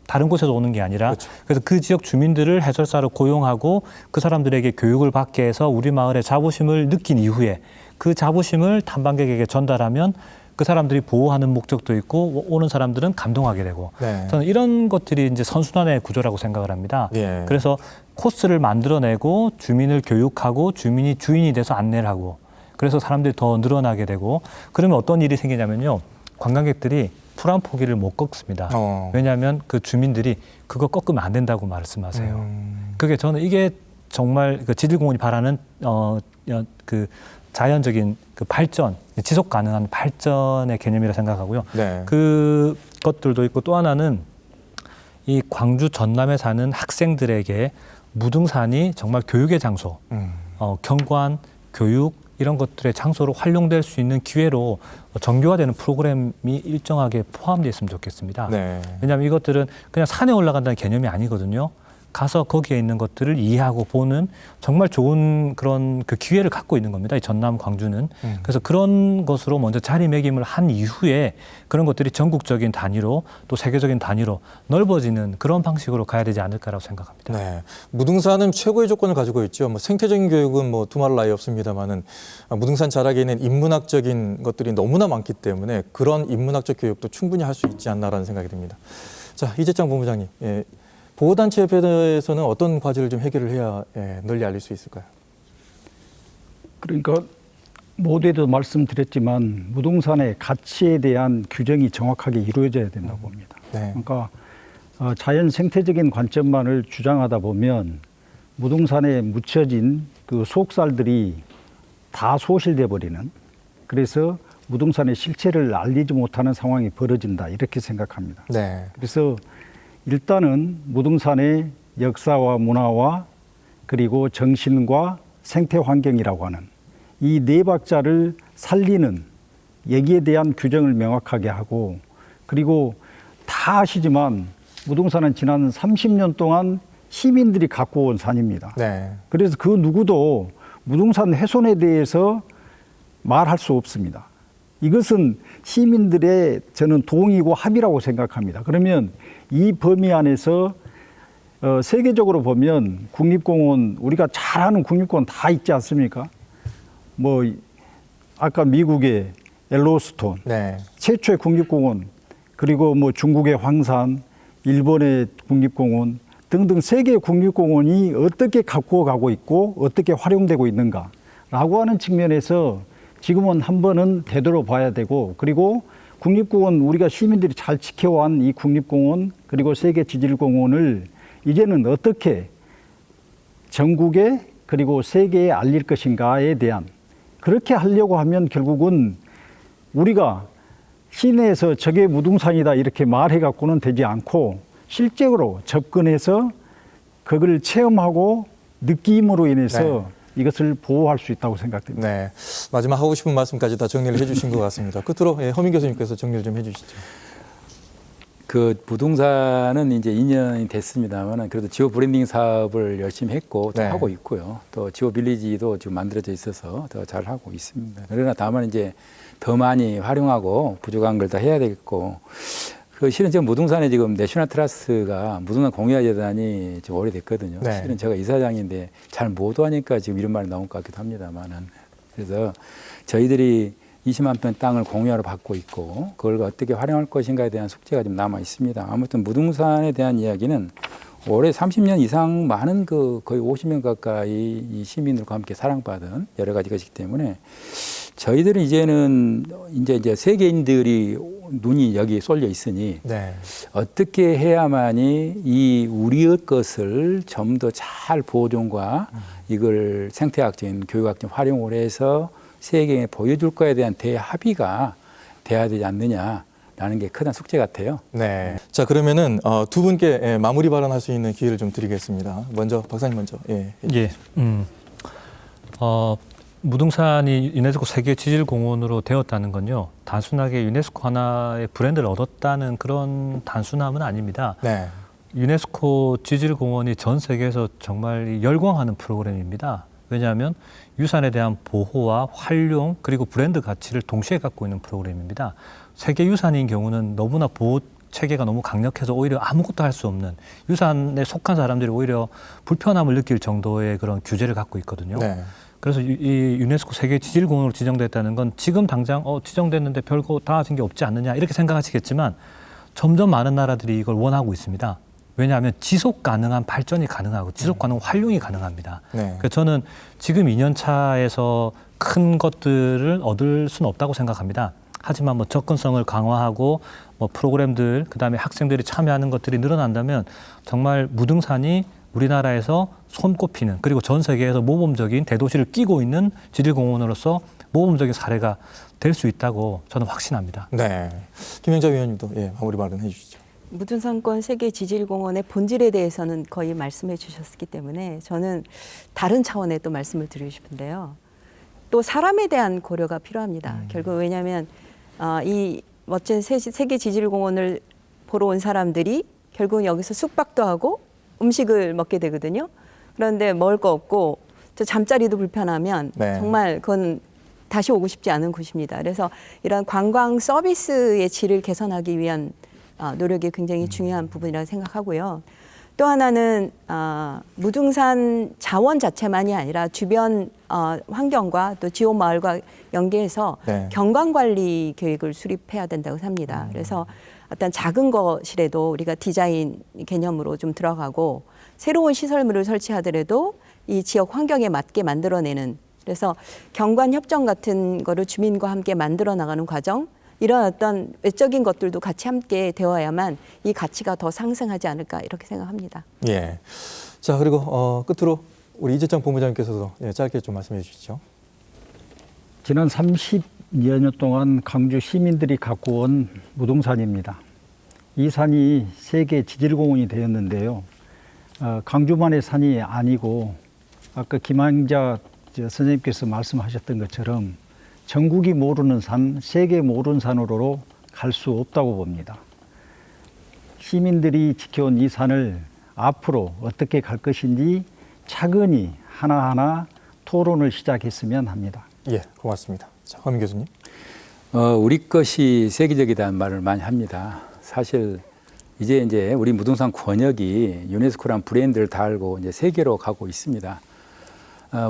다른 곳에서 오는 게 아니라 그렇죠. 그래서 그 지역 주민들을 해설사로 고용하고 그 사람들에게 교육을 받게 해서 우리 마을의 자부심을 느낀 이후에 그 자부심을 탐방객에게 전달하면 그 사람들이 보호하는 목적도 있고 오는 사람들은 감동하게 되고 네. 저는 이런 것들이 이제 선순환의 구조라고 생각을 합니다. 예. 그래서 코스를 만들어내고 주민을 교육하고 주민이 주인이 돼서 안내를 하고 그래서 사람들이 더 늘어나게 되고 그러면 어떤 일이 생기냐면요. 관광객들이 풀한 포기를 못 꺾습니다. 왜냐하면 그 주민들이 그거 꺾으면 안 된다고 말씀하세요. 그게 저는 이게 정말 그 지질공원이 바라는 그 자연적인 그 발전, 지속 가능한 발전의 개념이라 생각하고요. 네. 그 것들도 있고 또 하나는 이 광주 전남에 사는 학생들에게 무등산이 정말 교육의 장소, 경관, 교육 이런 것들의 장소로 활용될 수 있는 기회로 정교화되는 프로그램이 일정하게 포함되어 있으면 좋겠습니다. 네. 왜냐하면 이것들은 그냥 산에 올라간다는 개념이 아니거든요. 가서 거기에 있는 것들을 이해하고 보는 정말 좋은 그런 그 기회를 갖고 있는 겁니다. 이 전남 광주는. 그래서 그런 것으로 먼저 자리매김을 한 이후에 그런 것들이 전국적인 단위로 또 세계적인 단위로 넓어지는 그런 방식으로 가야 되지 않을까라고 생각합니다. 네. 무등산은 최고의 조건을 가지고 있죠. 뭐 생태적인 교육은 뭐 두말할 나위 없습니다만은 무등산 자락에는 인문학적인 것들이 너무나 많기 때문에 그런 인문학적 교육도 충분히 할 수 있지 않나라는 생각이 듭니다. 자, 이재창 본부장님. 예. 보호단체협회에서는 어떤 과제를 좀 해결을 해야 널리 알릴 수 있을까요? 그러니까 모두에도 말씀드렸지만 무등산의 가치에 대한 규정이 정확하게 이루어져야 된다고 봅니다. 네. 그러니까 자연 생태적인 관점만을 주장하다 보면 무등산에 묻혀진 그 속살들이 다 소실돼 버리는 그래서 무등산의 실체를 알리지 못하는 상황이 벌어진다 이렇게 생각합니다. 네. 그래서 일단은 무등산의 역사와 문화와 그리고 정신과 생태 환경이라고 하는 이 네 박자를 살리는 여기에 대한 규정을 명확하게 하고 그리고 다 아시지만 무등산은 지난 30년 동안 시민들이 갖고 온 산입니다. 네. 그래서 그 누구도 무등산 훼손에 대해서 말할 수 없습니다. 이것은 시민들의 저는 동의고 합의라고 생각합니다. 그러면 이 범위 안에서 세계적으로 보면 국립공원 우리가 잘 아는 국립공원 다 있지 않습니까? 뭐 아까 미국의 옐로스톤, 네. 최초의 국립공원 그리고 뭐 중국의 황산, 일본의 국립공원 등등 세계의 국립공원이 어떻게 갖고 가고 있고 어떻게 활용되고 있는가라고 하는 측면에서 지금은 한 번은 되돌아봐야 되고 그리고 국립공원 우리가 시민들이 잘 지켜온 이 국립공원 그리고 세계 지질공원을 이제는 어떻게 전국에 그리고 세계에 알릴 것인가에 대한 그렇게 하려고 하면 결국은 우리가 시내에서 저게 무등산이다 이렇게 말해 갖고는 되지 않고 실제로 접근해서 그걸 체험하고 느낌으로 인해서 이것을 보호할 수 있다고 생각됩니다. 네. 마지막 하고 싶은 말씀까지 다 정리를 해주신 것 같습니다. 끝으로 허민 교수님께서 정리를 좀 해주시죠. 그 무등산은 이제 2년이 됐습니다만 그래도 지오 브랜딩 사업을 열심히 했고 또 네. 하고 있고요. 또 지오 빌리지도 지금 만들어져 있어서 더 잘 하고 있습니다. 그러나 다만 이제 더 많이 활용하고 부족한 걸 다 해야 되겠고 그 실은 지금 무등산에 지금 내셔널 트러스트가 무등산 공유재단이 지금 오래됐거든요. 네. 실은 제가 이사장인데 잘 못 하니까 지금 이런 말이 나온 것 같기도 합니다만은 그래서 저희들이 20만 평 땅을 공유하러 받고 있고 그걸 어떻게 활용할 것인가에 대한 숙제가 좀 남아 있습니다. 아무튼 무등산에 대한 이야기는 올해 30년 이상 많은 거의 50명 가까이 이 시민들과 함께 사랑받은 여러 가지 것이기 때문에 저희들은 이제는 이제 세계인들이 눈이 여기 쏠려 있으니 네. 어떻게 해야만이 이 우리의 것을 좀 더 잘 보존과 이걸 생태학적인 교육학적 활용을 해서 세계에 보여줄 거에 대한 대합의가 돼야 되지 않느냐라는 게 큰 숙제 같아요. 네. 자, 그러면은 두 분께 마무리 발언할 수 있는 기회를 좀 드리겠습니다. 먼저 박사님 먼저. 예. 예. 무등산이 유네스코 세계 지질공원으로 되었다는 건요. 단순하게 유네스코 하나의 브랜드를 얻었다는 그런 단순함은 아닙니다. 네. 유네스코 지질공원이 전 세계에서 정말 열광하는 프로그램입니다. 왜냐하면 유산에 대한 보호와 활용 그리고 브랜드 가치를 동시에 갖고 있는 프로그램입니다. 세계 유산인 경우는 너무나 보호 체계가 너무 강력해서 오히려 아무것도 할 수 없는 유산에 속한 사람들이 오히려 불편함을 느낄 정도의 그런 규제를 갖고 있거든요. 네. 그래서 이 유네스코 세계 지질공원으로 지정됐다는 건 지금 당장 지정됐는데 별거 달라진 게 없지 않느냐 이렇게 생각하시겠지만 점점 많은 나라들이 이걸 원하고 있습니다. 왜냐하면 지속 가능한 발전이 가능하고 지속 가능한 활용이 가능합니다. 네. 그래서 저는 지금 2년 차에서 큰 것들을 얻을 수는 없다고 생각합니다. 하지만 뭐 접근성을 강화하고 뭐 프로그램들 그다음에 학생들이 참여하는 것들이 늘어난다면 정말 무등산이 우리나라에서 손꼽히는 그리고 전 세계에서 모범적인 대도시를 끼고 있는 지질공원으로서 모범적인 사례가 될 수 있다고 저는 확신합니다. 네. 김영자 위원님도 마무리 발언해 주시죠. 무등산권 세계 지질공원의 본질에 대해서는 거의 말씀해 주셨기 때문에 저는 다른 차원의 또 말씀을 드리고 싶은데요. 또 사람에 대한 고려가 필요합니다. 결국 왜냐하면 이 멋진 세계 지질공원을 보러 온 사람들이 결국은 여기서 숙박도 하고 음식을 먹게 되거든요. 그런데 먹을 거 없고 잠자리도 불편하면 네. 정말 그건 다시 오고 싶지 않은 곳입니다. 그래서 이런 관광 서비스의 질을 개선하기 위한 노력이 굉장히 중요한 부분이라고 생각하고요. 또 하나는 무등산 자원 자체만이 아니라 주변 환경과 또 지원 마을과 연계해서 네. 경관관리 계획을 수립해야 된다고 합니다. 그래서 어떤 작은 것이라도 우리가 디자인 개념으로 좀 들어가고 새로운 시설물을 설치하더라도 이 지역 환경에 맞게 만들어내는 그래서 경관 협정 같은 거를 주민과 함께 만들어 나가는 과정 이런 어떤 외적인 것들도 같이 함께 되어야만 이 가치가 더 상승하지 않을까 이렇게 생각합니다. 예. 자, 그리고 끝으로 우리 이재정 본부장님께서도 짧게 좀 말씀해 주시죠. 지난 30여 년 동안 광주 시민들이 갖고 온 무등산입니다. 이 산이 세계 지질공원이 되었는데요. 광주만의 산이 아니고 아까 김항자 선생님께서 말씀하셨던 것처럼 전국이 모르는 산, 세계 모르는 산으로 갈 수 없다고 봅니다. 시민들이 지켜온 이 산을 앞으로 어떻게 갈 것인지 차근히 하나하나 토론을 시작했으면 합니다. 예, 고맙습니다. 자, 황민 교수님. 우리 것이 세계적이라는 말을 많이 합니다. 사실 이제 우리 무등산 권역이 유네스코란 브랜드를 달고 이제 세계로 가고 있습니다.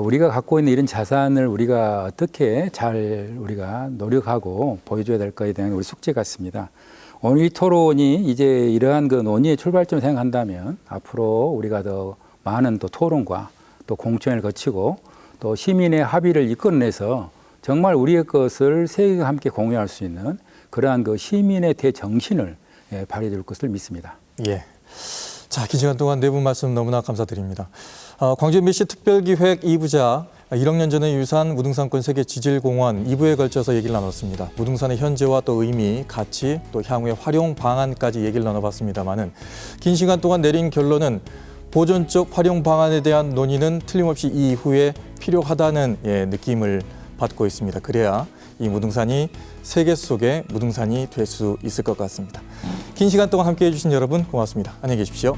우리가 갖고 있는 이런 자산을 우리가 어떻게 잘 우리가 노력하고 보여줘야 될 거에 대한 우리 숙제 같습니다. 오늘 이 토론이 이제 이러한 그 논의의 출발점을 생각한다면 앞으로 우리가 더 많은 또 토론과 또 공청회를 거치고 또 시민의 합의를 이끌어내서 정말 우리의 것을 세계가 함께 공유할 수 있는 그러한 그 시민의 대정신을 발휘해 줄 것을 믿습니다. 예. 자, 긴 시간 동안 네 분 말씀 너무나 감사드립니다. 광주 MBC 특별기획 2부작 1억 년 전의 유산 무등산권 세계 지질공원 2부에 걸쳐서 얘기를 나눴습니다. 무등산의 현재와 또 의미, 가치, 또 향후의 활용 방안까지 얘기를 나눠봤습니다만은 긴 시간 동안 내린 결론은 보존적 활용 방안에 대한 논의는 틀림없이 이후에 필요하다는 느낌을 받고 있습니다. 그래야 이 무등산이 세계 속의 무등산이 될 수 있을 것 같습니다. 긴 시간 동안 함께해 주신 여러분 고맙습니다. 안녕히 계십시오.